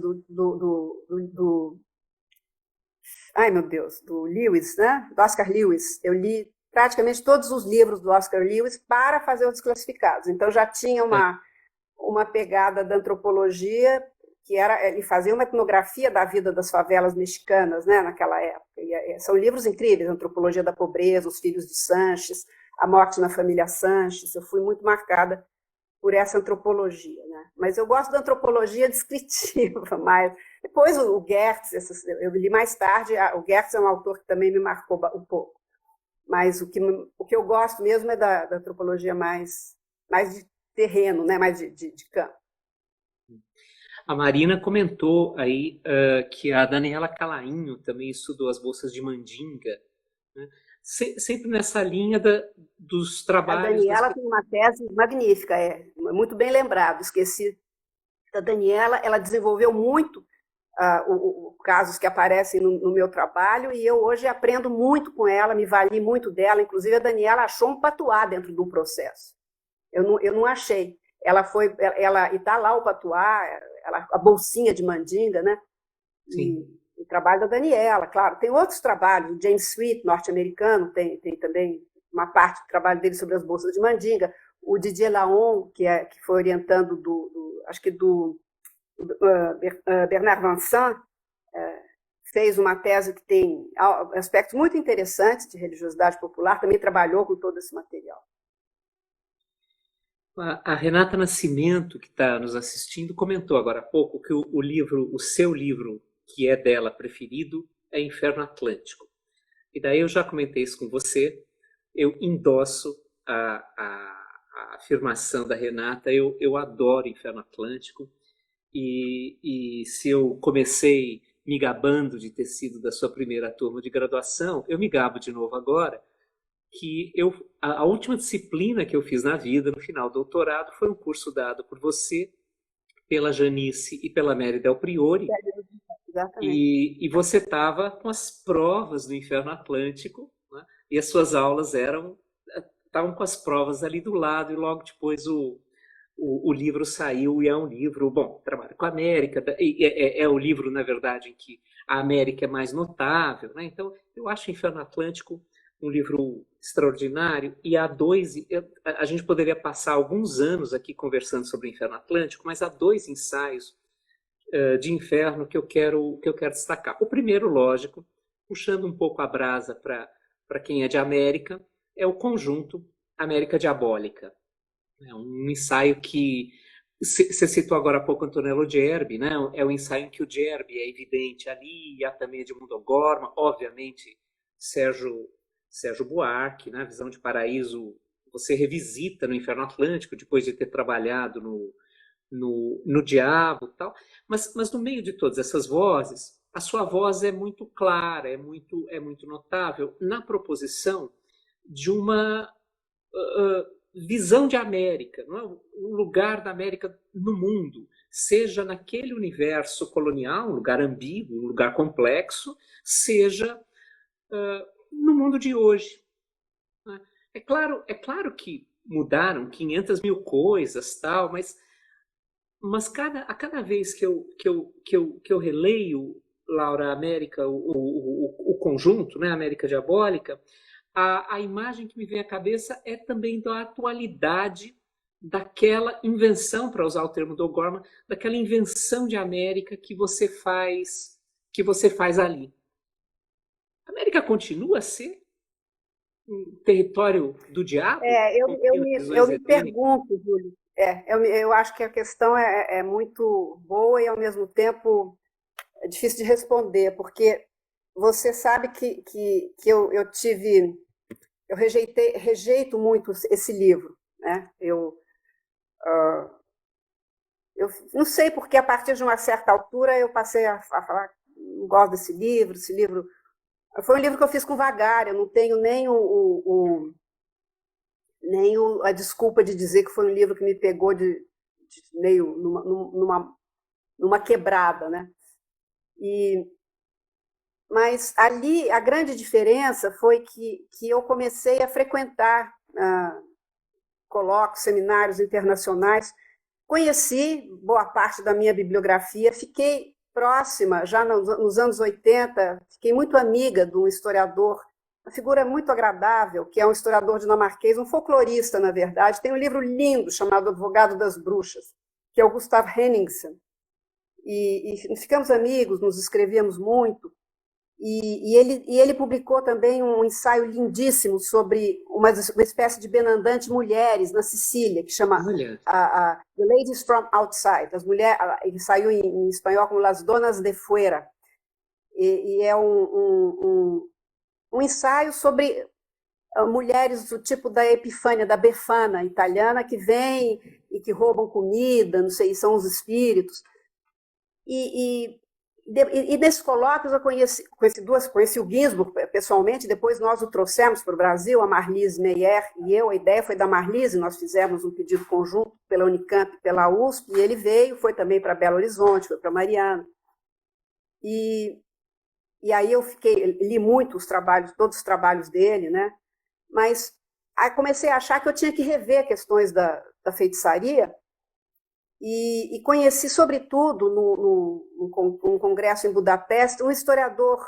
ai meu Deus, do Lewis, né? Do Oscar Lewis. Eu li praticamente todos os livros do Oscar Lewis para fazer os desclassificados. Então já tinha uma pegada da antropologia que era ele fazia uma etnografia da vida das favelas mexicanas, né, naquela época. São livros incríveis, Antropologia da Pobreza, Os Filhos de Sanches, A Morte na Família Sanches. Eu fui muito marcada por essa antropologia, né? Mas eu gosto da antropologia descritiva, mais. Depois o Geertz, eu li mais tarde, o Geertz é um autor que também me marcou um pouco. Mas o que eu gosto mesmo é da antropologia mais de terreno, né? Mais de campo. A Marina comentou aí que a Daniela Calainho também estudou as bolsas de Mandinga, né? Sempre nessa linha dos trabalhos... A Daniela tem uma tese magnífica, muito bem lembrado, esqueci da Daniela, ela desenvolveu muito casos que aparecem no meu trabalho, e eu hoje aprendo muito com ela, me vali muito dela, inclusive a Daniela achou um patuá dentro do processo. Eu não achei. E está lá o patuá, a bolsinha de Mandinga, né? Sim. E o trabalho da Daniela, claro. Tem outros trabalhos, o James Sweet, norte-americano, tem também uma parte do trabalho dele sobre as bolsas de Mandinga. O Didier Laon, que foi orientando acho que do Bernard Vincent, fez uma tese que tem aspectos muito interessantes de religiosidade popular, também trabalhou com todo esse material. A Renata Nascimento, que está nos assistindo, comentou agora há pouco que o seu livro, que é dela preferido, é Inferno Atlântico. E daí eu já comentei isso com você, eu endosso a afirmação da Renata, eu adoro Inferno Atlântico, e se eu comecei me gabando de ter sido da sua primeira turma de graduação, eu me gabo de novo agora, que a última disciplina que eu fiz na vida, no final do doutorado, foi um curso dado por você, pela Janice e pela Mary Del Priori. E você estava com as provas do Inferno Atlântico, né? E as suas aulas estavam com as provas ali do lado, e logo depois o livro saiu, e é um livro, bom, trabalho com a América, é o livro, na verdade, em que a América é mais notável, né? Então, eu acho Inferno Atlântico um livro extraordinário, e a gente poderia passar alguns anos aqui conversando sobre o Inferno Atlântico, mas há 2 ensaios de inferno que eu quero destacar. O primeiro, lógico, puxando um pouco a brasa para quem é de América, é o conjunto América Diabólica. É um ensaio que você citou agora há pouco Antonello Gerbi, né? É um ensaio em que o Gerbi é evidente ali, e há também Edmundo O'Gorman, obviamente Sérgio Buarque, né? Visão de Paraíso, você revisita no Inferno Atlântico, depois de ter trabalhado no Diabo e tal, mas no meio de todas essas vozes, a sua voz é muito clara, é muito notável na proposição de uma visão de América, não é? Um lugar da América no mundo, seja naquele universo colonial, um lugar ambíguo, um lugar complexo, seja no mundo de hoje. É claro que mudaram 500 mil coisas, tal, mas a cada vez que eu releio, Laura, América, o conjunto, né, América Diabólica, a imagem que me vem à cabeça é também da atualidade daquela invenção, para usar o termo do O'Gorman, daquela invenção de América que você faz ali. A América continua a ser um território do diabo? Eu me pergunto, Júlio. Eu acho que a questão é muito boa e, ao mesmo tempo, é difícil de responder, porque você sabe que eu rejeito muito esse livro, né? Eu não sei porque, a partir de uma certa altura, eu passei a falar, não gosto desse livro, foi um livro que eu fiz com vagar, eu não tenho nem a desculpa de dizer que foi um livro que me pegou de meio numa quebrada, né? Mas ali a grande diferença foi que eu comecei a frequentar colóquios, seminários internacionais, conheci boa parte da minha bibliografia, fiquei próxima, já nos anos 80, fiquei muito amiga de um historiador, uma figura muito agradável, que é um historiador dinamarquês, um folclorista, na verdade. Tem um livro lindo chamado Advogado das Bruxas, que é o Gustav Henningsen. E ficamos amigos, nos escrevíamos muito. E ele publicou também um ensaio lindíssimo sobre uma espécie de benandante mulheres na Sicília, que chama The Ladies from Outside. As mulheres, ele saiu em espanhol como Las Donas de Fuera. E é um ensaio sobre mulheres do tipo da Epifânia, da Befana italiana, que vêm e que roubam comida, não sei, são os espíritos. E nesses colóquios eu conheci o Ginsburg pessoalmente, depois nós o trouxemos para o Brasil, a Marlise Meyer e eu, a ideia foi da Marlise, nós fizemos um pedido conjunto pela Unicamp e pela USP, e ele veio, foi também para Belo Horizonte, foi para Mariana. E aí eu li muito todos os trabalhos dele, né? Mas aí comecei a achar que eu tinha que rever questões da feitiçaria, e conheci, sobretudo, num congresso em Budapeste, um historiador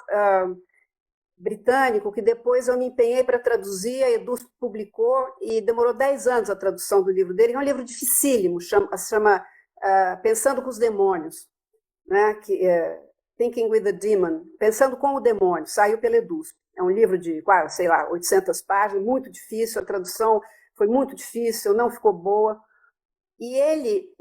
britânico que depois eu me empenhei para traduzir, a Edu publicou, e demorou 10 anos a tradução do livro dele. É um livro dificílimo, se chama Pensando com os Demônios, né? Thinking with the Demon, Pensando com o Demônio, saiu pela Edusp. É um livro de quase, sei lá, 800 páginas, muito difícil, a tradução foi muito difícil, não ficou boa. E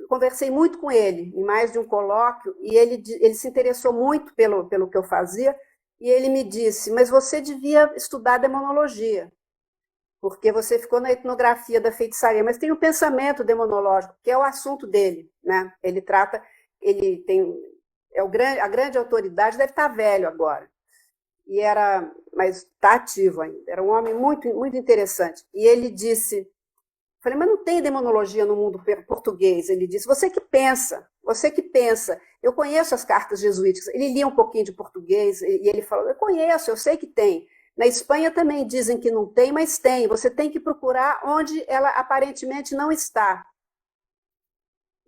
conversei muito com ele, em mais de um colóquio, e ele se interessou muito pelo que eu fazia, e ele me disse, mas você devia estudar demonologia, porque você ficou na etnografia da feitiçaria, mas tem um pensamento demonológico, que é o assunto dele, né? A grande autoridade, deve estar velho agora, mas está ativo ainda, era um homem muito, muito interessante. E ele disse, falei, mas não tem demonologia no mundo português. Ele disse, você que pensa. Eu conheço as cartas jesuíticas. Ele lia um pouquinho de português e ele falou, eu conheço, eu sei que tem. Na Espanha também dizem que não tem, mas tem. Você tem que procurar onde ela aparentemente não está.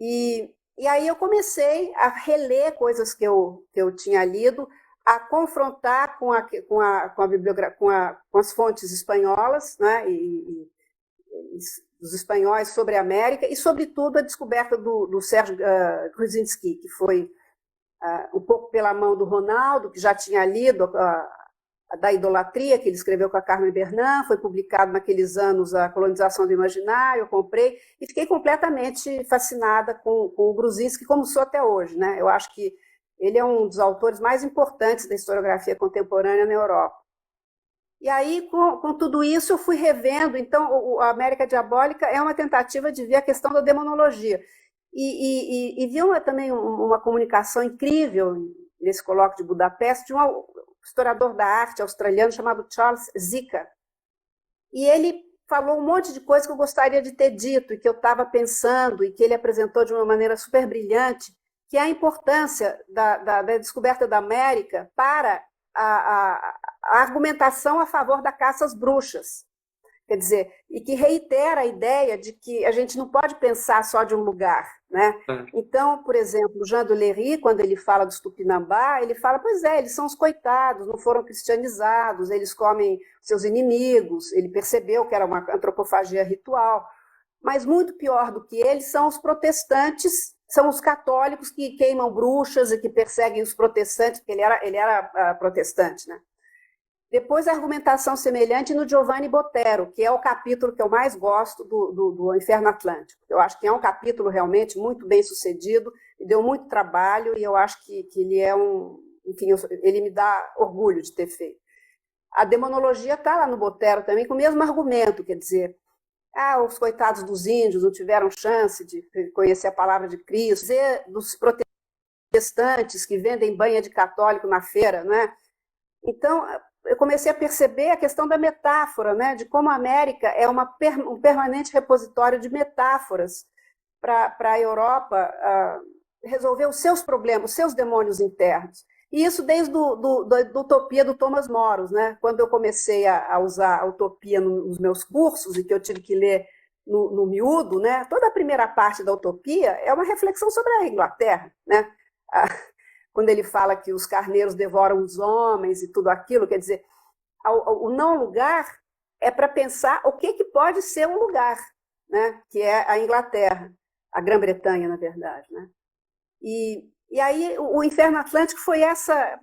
E aí eu comecei a reler coisas que eu tinha lido, a confrontar com as fontes espanholas, né? Dos espanhóis sobre a América, e, sobretudo, a descoberta do Sérgio Grudzinski, que foi um pouco pela mão do Ronaldo, que já tinha lido da Idolatria, que ele escreveu com a Carmen Bernard, foi publicado naqueles anos A Colonização do Imaginário, eu comprei, e fiquei completamente fascinada com o Grudzinski, como sou até hoje, né? Eu acho que ele é um dos autores mais importantes da historiografia contemporânea na Europa. E aí, com tudo isso, eu fui revendo. Então, a América Diabólica é uma tentativa de ver a questão da demonologia. E vi também uma comunicação incrível nesse colóquio de Budapeste de um historiador da arte australiano chamado Charles Zika. E ele falou um monte de coisa que eu gostaria de ter dito e que eu estava pensando e que ele apresentou de uma maneira super brilhante, que é a importância da descoberta da América para a argumentação a favor da caça às bruxas. Quer dizer, e que reitera a ideia de que a gente não pode pensar só de um lugar, né? Então, por exemplo, Jean de Lery, quando ele fala dos Tupinambá, ele fala, pois é, eles são os coitados, não foram cristianizados, eles comem seus inimigos, ele percebeu que era uma antropofagia ritual, mas muito pior do que eles são os protestantes, são os católicos que queimam bruxas e que perseguem os protestantes, porque ele era protestante, né? Depois a argumentação semelhante no Giovanni Botero, que é o capítulo que eu mais gosto do Inferno Atlântico. Eu acho que é um capítulo realmente muito bem sucedido, me deu muito trabalho e eu acho que ele é enfim, ele me dá orgulho de ter feito. A demonologia está lá no Botero também com o mesmo argumento, quer dizer, os coitados dos índios não tiveram chance de conhecer a palavra de Cristo, dizer dos protestantes que vendem banha de católico na feira, né? Então, eu comecei a perceber a questão da metáfora, né? De como a América é um permanente repositório de metáforas para a Europa resolver os seus problemas, os seus demônios internos. E isso desde da utopia do Thomas Moros, né? Quando eu comecei a usar a utopia nos meus cursos, e que eu tive que ler no miúdo, né? Toda a primeira parte da utopia é uma reflexão sobre a Inglaterra, né? Quando ele fala que os carneiros devoram os homens e tudo aquilo, quer dizer, o não lugar é para pensar o que pode ser um lugar, né? Que é a Inglaterra, a Grã-Bretanha, na verdade, né? E E aí o Inferno Atlântico foi essa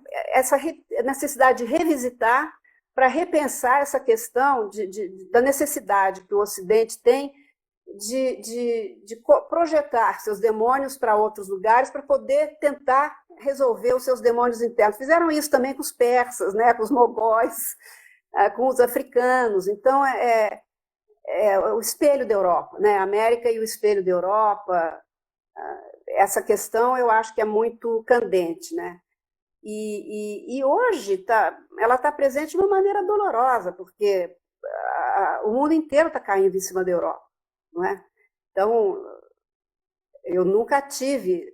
necessidade de revisitar para repensar essa questão da necessidade que o Ocidente tem de projetar seus demônios para outros lugares para poder tentar resolver os seus demônios internos. Fizeram isso também com os persas, né, com os mogóis, com os africanos. Então, é o espelho da Europa, né? A América e o espelho da Europa. Essa questão eu acho que é muito candente, né? E hoje ela está presente de uma maneira dolorosa, porque o mundo inteiro está caindo em cima da Europa, não é? Então, eu nunca tive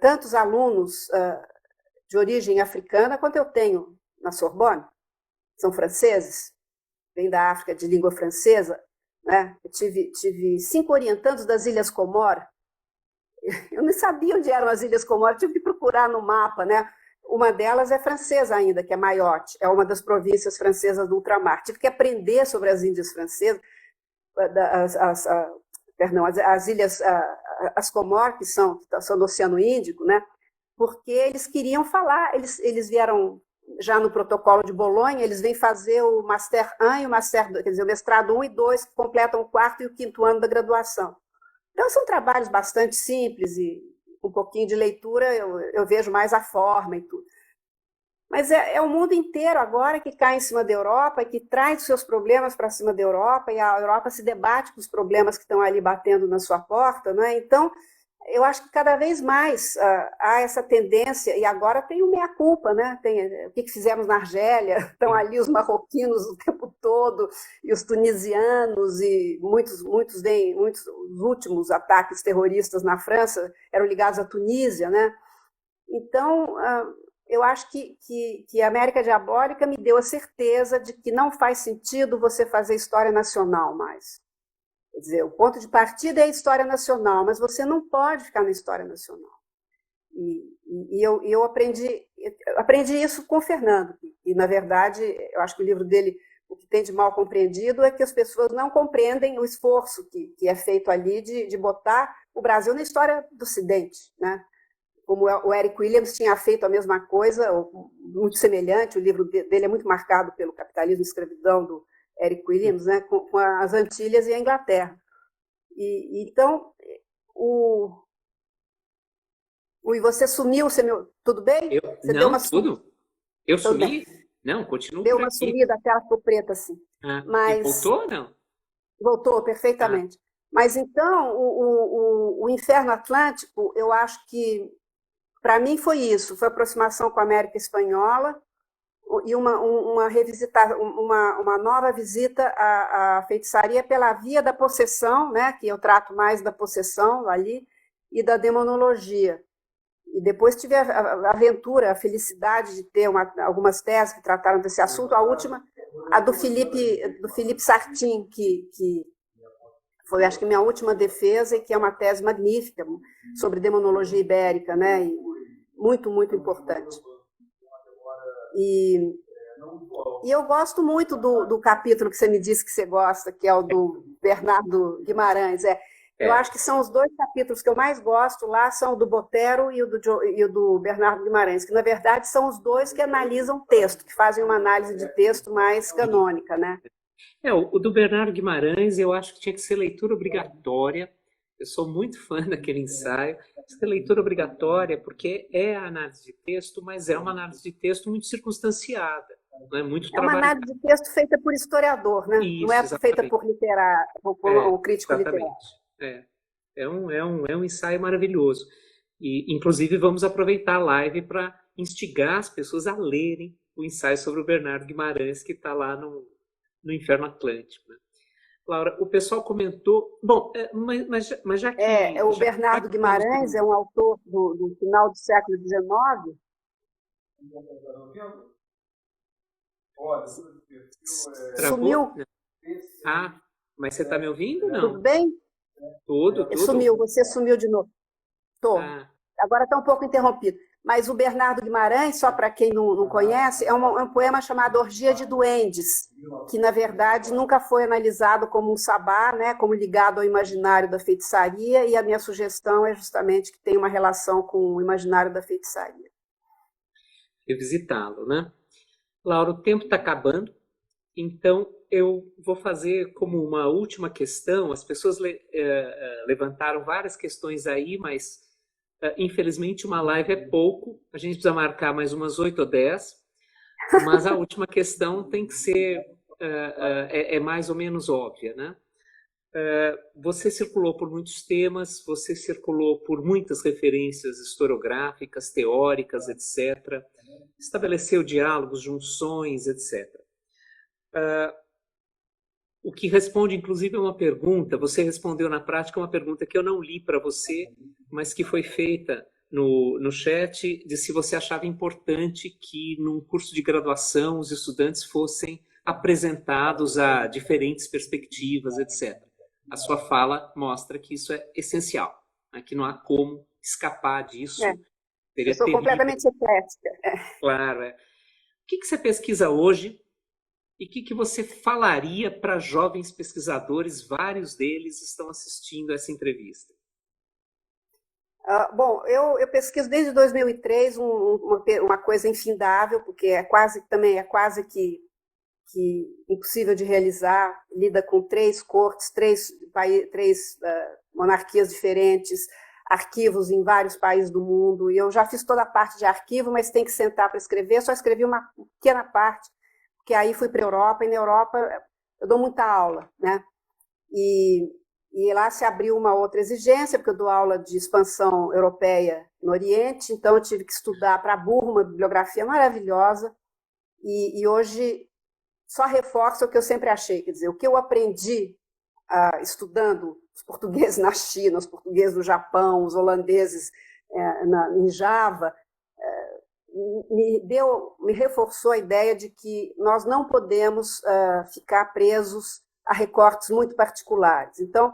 tantos alunos de origem africana quanto eu tenho na Sorbonne. São franceses, vêm da África de língua francesa, né? Eu tive 5 orientandos das Ilhas Comor. Eu não sabia onde eram as Ilhas Comor, tive que procurar no mapa, né? Uma delas é francesa ainda, que é Mayotte, é uma das províncias francesas do ultramar. Tive que aprender sobre as Índias francesas, as ilhas, as Comor, que são do Oceano Índico, né? Porque eles queriam falar, eles vieram já no protocolo de Bolonha, eles vêm fazer o Master 1 e o Master 2, quer dizer, o mestrado 1 e 2, que completam o 4º e o 5º ano da graduação. Então, são trabalhos bastante simples e um pouquinho de leitura eu vejo mais a forma e tudo. Mas é o mundo inteiro agora que cai em cima da Europa e que traz os seus problemas para cima da Europa, e a Europa se debate com os problemas que estão ali batendo na sua porta, né? Então, eu acho que cada vez mais há essa tendência, e agora tem o meia-culpa, né? Tem o que fizemos na Argélia, estão ali os marroquinos o tempo todo, e os tunisianos, e muitos últimos ataques terroristas na França eram ligados à Tunísia, né? Então, eu acho que a América Diabólica me deu a certeza de que não faz sentido você fazer história nacional mais. Quer dizer, o ponto de partida é a história nacional, mas você não pode ficar na história nacional. E eu aprendi isso com o Fernando. E, na verdade, eu acho que o livro dele, o que tem de mal compreendido é que as pessoas não compreendem o esforço que é feito ali de botar o Brasil na história do Ocidente, né? Como o Eric Williams tinha feito a mesma coisa, muito semelhante, o livro dele é muito marcado pelo Capitalismo e Escravidão, do Eric Williams, né, com as Antilhas e a Inglaterra. Então, você sumiu, tudo bem? Você não, tudo. Eu sumi? Bem. Não, continuo deu por uma aqui. sumida, a tela ficou preta assim. Mas voltou ou não? Voltou, perfeitamente. Mas então, o Inferno Atlântico, eu acho que, para mim, foi isso. Foi a aproximação com a América Espanhola, e uma nova visita à feitiçaria pela via da possessão, né, que eu trato mais da possessão ali, e da demonologia. E depois tive a aventura, a felicidade de ter algumas teses que trataram desse assunto. A última, a do Philippe Sartin, que foi, acho que, minha última defesa, e que é uma tese magnífica sobre demonologia ibérica, né, e muito, muito importante. E eu gosto muito do capítulo que você me disse que você gosta, que é o do Bernardo Guimarães. Eu acho que são os 2 capítulos que eu mais gosto lá, são o do Botero e o do Bernardo Guimarães, que, na verdade, são os 2 que analisam texto, que fazem uma análise de texto mais canônica, né? O do Bernardo Guimarães, eu acho que tinha que ser leitura obrigatória. Eu sou muito fã daquele ensaio. Essa leitura obrigatória, porque é a análise de texto, mas é uma análise de texto muito circunstanciada, não é muito trabalhada. É uma análise de texto feita por historiador, né? Isso, não é exatamente. Feita por por crítico exatamente. literário. É um ensaio maravilhoso. E, inclusive, vamos aproveitar a live para instigar as pessoas a lerem o ensaio sobre o Bernardo Guimarães, que está lá no Inferno Atlântico, né? Laura, o pessoal comentou... Bom, mas já que... O Bernardo Guimarães é um autor do final do século XIX. Sumiu. Mas você está me ouvindo, não? Tudo bem? Tudo. Sumiu, você sumiu de novo. Estou. Agora está um pouco interrompido. Mas o Bernardo Guimarães, só para quem não conhece, é um poema chamado Orgia de Duendes, que, na verdade, nunca foi analisado como um sabá, né, como ligado ao imaginário da feitiçaria, e a minha sugestão é justamente que tem uma relação com o imaginário da feitiçaria. Revisitá-lo, né? Laura, o tempo está acabando, então eu vou fazer como uma última questão. As pessoas levantaram várias questões aí, mas infelizmente uma live é pouco, a gente precisa marcar mais umas 8 ou 10, mas a última questão tem que ser mais ou menos óbvia, né? Você circulou por muitos temas, você circulou por muitas referências historiográficas, teóricas, etc. Estabeleceu diálogos, junções, etc. O que responde, inclusive, a uma pergunta, você respondeu na prática uma pergunta que eu não li para você, mas que foi feita no chat, de se você achava importante que, num curso de graduação, os estudantes fossem apresentados a diferentes perspectivas, etc. A sua fala mostra que isso é essencial, né? Que não há como escapar disso. Eu sou completamente eclética. Claro. O que você pesquisa hoje? E o que você falaria para jovens pesquisadores? Vários deles estão assistindo essa entrevista. Bom, eu pesquiso desde 2003 uma coisa infindável, porque é quase que impossível de realizar. Lida com 3 cortes, 3 monarquias diferentes, arquivos em vários países do mundo. E eu já fiz toda a parte de arquivo, mas tem que sentar para escrever. Só escrevi uma pequena parte, porque aí fui para a Europa, e na Europa eu dou muita aula, né? E lá se abriu uma outra exigência, porque eu dou aula de expansão europeia no Oriente, então eu tive que estudar para a Burma, uma bibliografia maravilhosa, e hoje só reforça o que eu sempre achei, quer dizer, o que eu aprendi estudando os portugueses na China, os portugueses no Japão, os holandeses em Java, me reforçou a ideia de que nós não podemos ficar presos a recortes muito particulares. Então,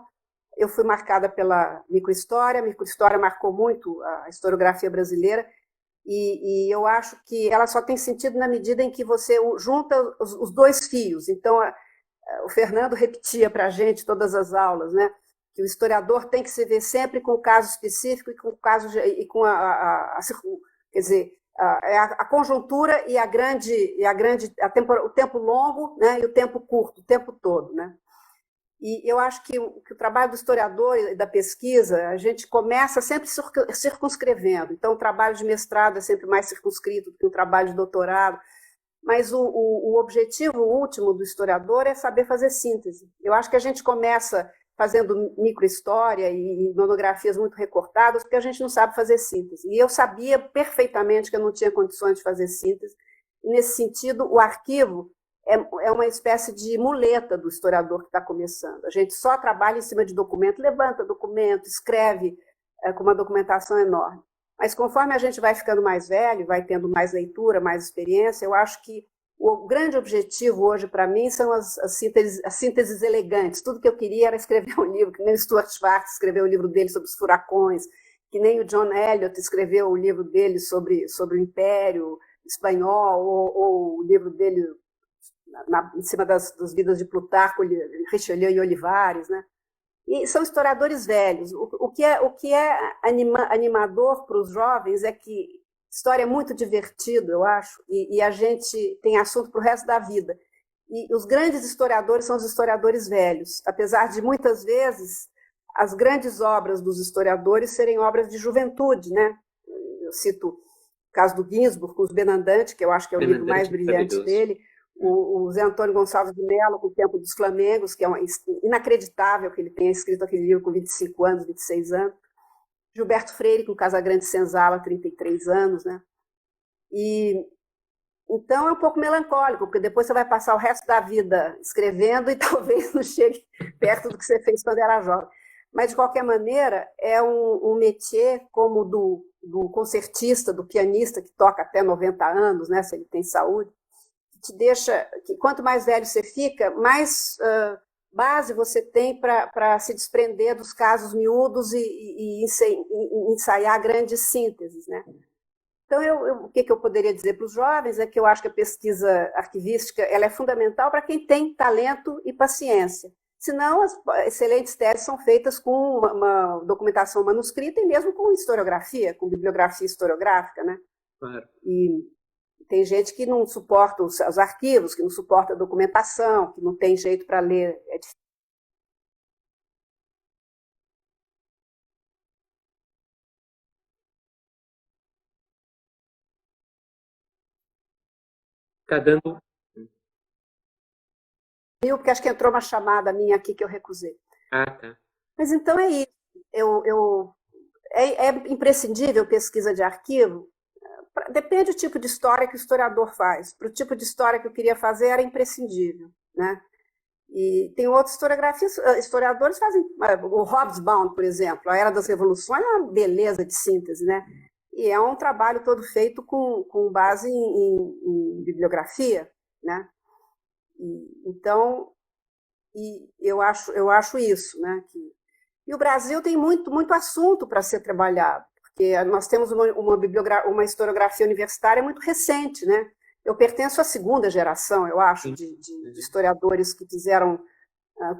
eu fui marcada pela microhistória. A microhistória marcou muito a historiografia brasileira, e eu acho que ela só tem sentido na medida em que você junta os 2 fios. Então, o Fernando repetia para a gente todas as aulas, né, que o historiador tem que se ver sempre com o caso específico e com o caso quer dizer, a conjuntura e o tempo longo, né, e o tempo curto, o tempo todo, né? E eu acho que o trabalho do historiador e da pesquisa, a gente começa sempre circunscrevendo. Então, o trabalho de mestrado é sempre mais circunscrito do que o trabalho de doutorado, mas o objetivo último do historiador é saber fazer síntese. Eu acho que a gente começa fazendo microhistória e monografias muito recortadas, porque a gente não sabe fazer síntese. E eu sabia perfeitamente que eu não tinha condições de fazer síntese. E, nesse sentido, o arquivo é uma espécie de muleta do historiador que está começando. A gente só trabalha em cima de documento, levanta documento, escreve com uma documentação enorme. Mas conforme a gente vai ficando mais velho, vai tendo mais leitura, mais experiência, eu acho que o grande objetivo hoje para mim são as sínteses elegantes. Tudo que eu queria era escrever um livro, que nem o Stuart Schwartz escreveu o livro dele sobre os furacões, que nem o John Eliot escreveu o livro dele sobre o Império Espanhol, ou o livro dele em cima das vidas de Plutarco, Richelieu e Olivares, né? E são historiadores velhos. O que é animador para os jovens é que história é muito divertido, eu acho, e a gente tem assunto para o resto da vida. E os grandes historiadores são os historiadores velhos, apesar de muitas vezes as grandes obras dos historiadores serem obras de juventude, né? Eu cito o caso do Ginsburg, Os Benandantes, que eu acho que é o livro mais brilhante dele, o Zé Antônio Gonçalves de Mello, com O Tempo dos Flamengos, que é inacreditável que ele tenha escrito aquele livro com 25 anos, 26 anos. Gilberto Freire, com Casagrande Senzala, 33 anos, né? E então é um pouco melancólico, porque depois você vai passar o resto da vida escrevendo e talvez não chegue perto do que você fez quando era jovem. Mas, de qualquer maneira, é um métier como do concertista, do pianista, que toca até 90 anos, né, se ele tem saúde, que te deixa, que quanto mais velho você fica, mais base você tem para se desprender dos casos miúdos e ensaiar grandes sínteses, né? Então, o que eu poderia dizer para os jovens é que eu acho que a pesquisa arquivística ela é fundamental para quem tem talento e paciência. Senão, as excelentes teses são feitas com uma documentação manuscrita e mesmo com historiografia, com bibliografia historiográfica, né? Claro. E tem gente que não suporta os arquivos, que não suporta a documentação, que não tem jeito para ler. É difícil. Tá dando. Porque acho que entrou uma chamada minha aqui que eu recusei. Ah, tá. Mas então é isso. É imprescindível pesquisa de arquivo? Depende do tipo de história que o historiador faz. Para o tipo de história que eu queria fazer, era imprescindível, né? E tem outros historiadores fazem. O Hobsbawm, por exemplo, A Era das Revoluções é uma beleza de síntese, né? E é um trabalho todo feito com base em bibliografia, né? Então, eu acho isso, né? E o Brasil tem muito assunto para ser trabalhado, porque nós temos uma historiografia universitária muito recente, né? Eu pertenço à segunda geração, eu acho, de historiadores que fizeram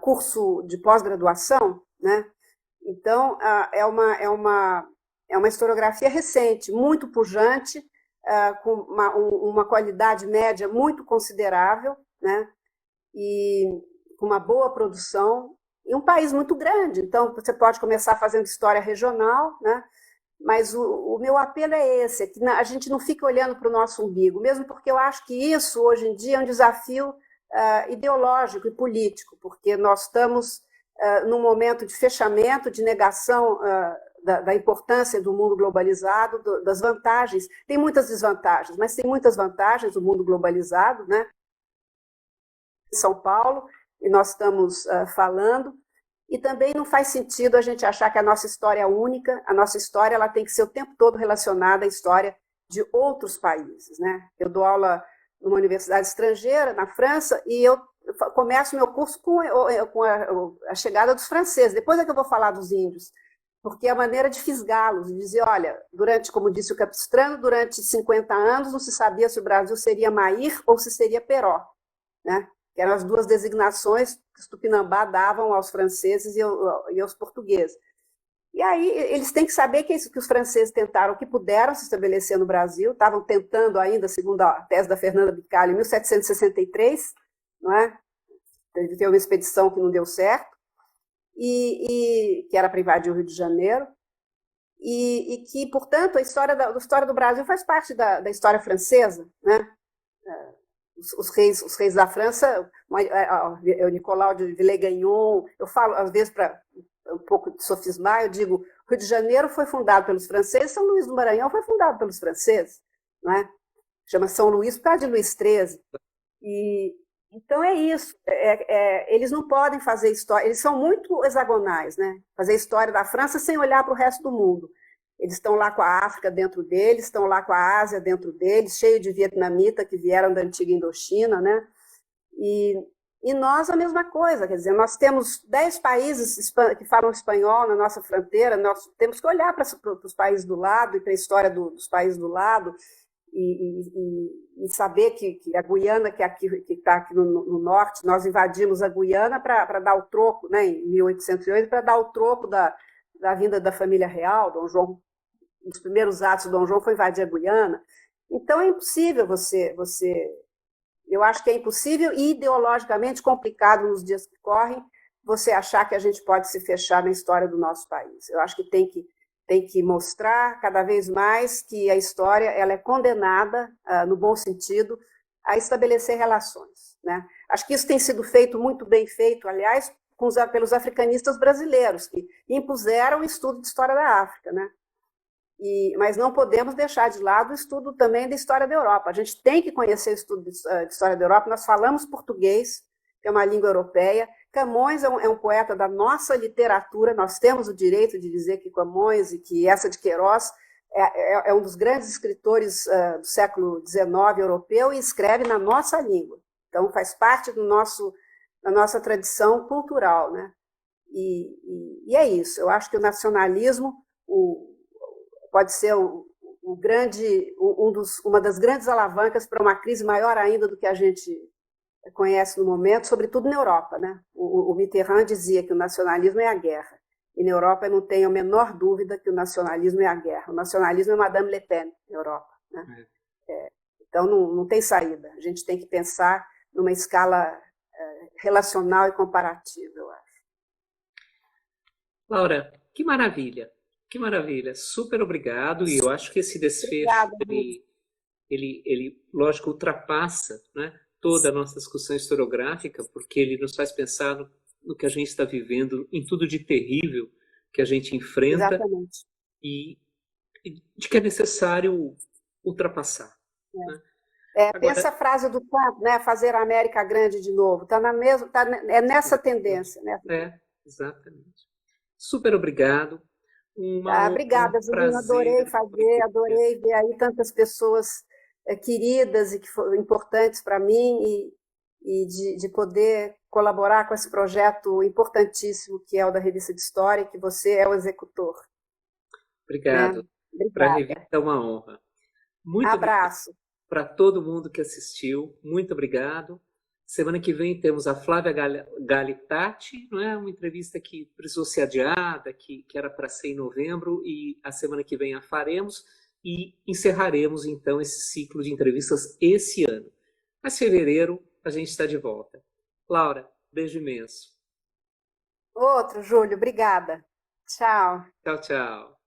curso de pós-graduação, né? Então, é uma historiografia recente, muito pujante, com uma qualidade média muito considerável, né? E com uma boa produção, em um país muito grande. Então, você pode começar fazendo história regional, né? Mas o meu apelo é esse, é que a gente não fique olhando para o nosso umbigo, mesmo porque eu acho que isso, hoje em dia, é um desafio ideológico e político, porque nós estamos num momento de fechamento, de negação da importância do mundo globalizado, das vantagens. Tem muitas desvantagens, mas tem muitas vantagens do mundo globalizado, né? Em São Paulo, e nós estamos falando, e também não faz sentido a gente achar que a nossa história é única, a nossa história ela tem que ser o tempo todo relacionada à história de outros países, né? Eu dou aula numa universidade estrangeira, na França, e eu começo meu curso com a chegada dos franceses, depois é que eu vou falar dos índios, porque é a maneira de fisgá-los, de dizer, olha, como disse o Capistrano, durante 50 anos não se sabia se o Brasil seria Maír ou se seria Peró, né? Que eram as duas designações que os Tupinambá davam aos franceses e aos portugueses. E aí eles têm que saber que os franceses tentaram o que puderam se estabelecer no Brasil, estavam tentando ainda, segundo a tese da Fernanda Bicalho, em 1763, não é? Teve uma expedição que não deu certo, que era para invadir o Rio de Janeiro, e que, portanto, a história do Brasil faz parte da história francesa, né? Os reis da França, o Nicolau de Villegagnon, eu falo, às vezes, para um pouco de sofismar, eu digo, Rio de Janeiro foi fundado pelos franceses, São Luís do Maranhão foi fundado pelos franceses, não é? Chama São Luís por causa de Luís XIII. Então é isso, eles não podem fazer história, eles são muito hexagonais, né? Fazer história da França sem olhar para o resto do mundo. Eles estão lá com a África dentro deles, estão lá com a Ásia dentro deles, cheio de vietnamita que vieram da antiga Indochina, né? E nós a mesma coisa, quer dizer, nós temos 10 países que falam espanhol na nossa fronteira, nós temos que olhar para os países do lado e para a história dos países do lado e saber que a Guiana, que está aqui no norte, nós invadimos a Guiana para dar o troco, né, em 1808, para dar o troco da vinda da família real, Dom João. Um dos primeiros atos do Dom João foi invadir a Guiana. Então é impossível eu acho que é impossível e ideologicamente complicado nos dias que correm você achar que a gente pode se fechar na história do nosso país. Eu acho que tem que mostrar cada vez mais que a história ela é condenada, no bom sentido, a estabelecer relações, né? Acho que isso tem sido feito, muito bem feito, aliás, pelos africanistas brasileiros, que impuseram o estudo de história da África, né? Mas não podemos deixar de lado o estudo também da história da Europa. A gente tem que conhecer o estudo de história da Europa. Nós falamos português, que é uma língua europeia. Camões é um poeta da nossa literatura. Nós temos o direito de dizer que Camões e que essa de Queiroz é um dos grandes escritores do século XIX europeu e escreve na nossa língua. Então, faz parte da nossa tradição cultural, né? E é isso. Eu acho que o nacionalismo pode ser o uma das grandes alavancas para uma crise maior ainda do que a gente conhece no momento, sobretudo na Europa, né? O Mitterrand dizia que o nacionalismo é a guerra. E na Europa eu não tenho a menor dúvida que o nacionalismo é a guerra. O nacionalismo é Madame Le Pen na Europa, né? Então não tem saída. A gente tem que pensar numa escala relacional e comparativa, eu acho. Laura, que maravilha, que maravilha. Super obrigado. E eu acho que esse desfecho, Obrigada, ele, lógico, ultrapassa, né, toda a nossa discussão historiográfica, porque ele nos faz pensar no que a gente está vivendo, em tudo de terrível que a gente enfrenta. Exatamente. E de que é necessário ultrapassar. Né? Pensa a frase do Trump, né? Fazer a América grande de novo. É nessa tendência. Né? Exatamente. Super obrigado. Obrigada, Zulina. Adorei ver aí tantas pessoas queridas e que foram importantes para mim e de poder colaborar com esse projeto importantíssimo que é o da Revista de História, que você é o executor. Obrigado. Para a revista é uma honra. Muito abraço. Para todo mundo que assistiu, muito obrigado. Semana que vem temos a Flávia Galitati, não é? Uma entrevista que precisou ser adiada, que era para ser em novembro, e a semana que vem a faremos, e encerraremos então esse ciclo de entrevistas esse ano. Mas fevereiro a gente está de volta. Laura, beijo imenso. Outro, Júlio, obrigada. Tchau. Tchau, tchau.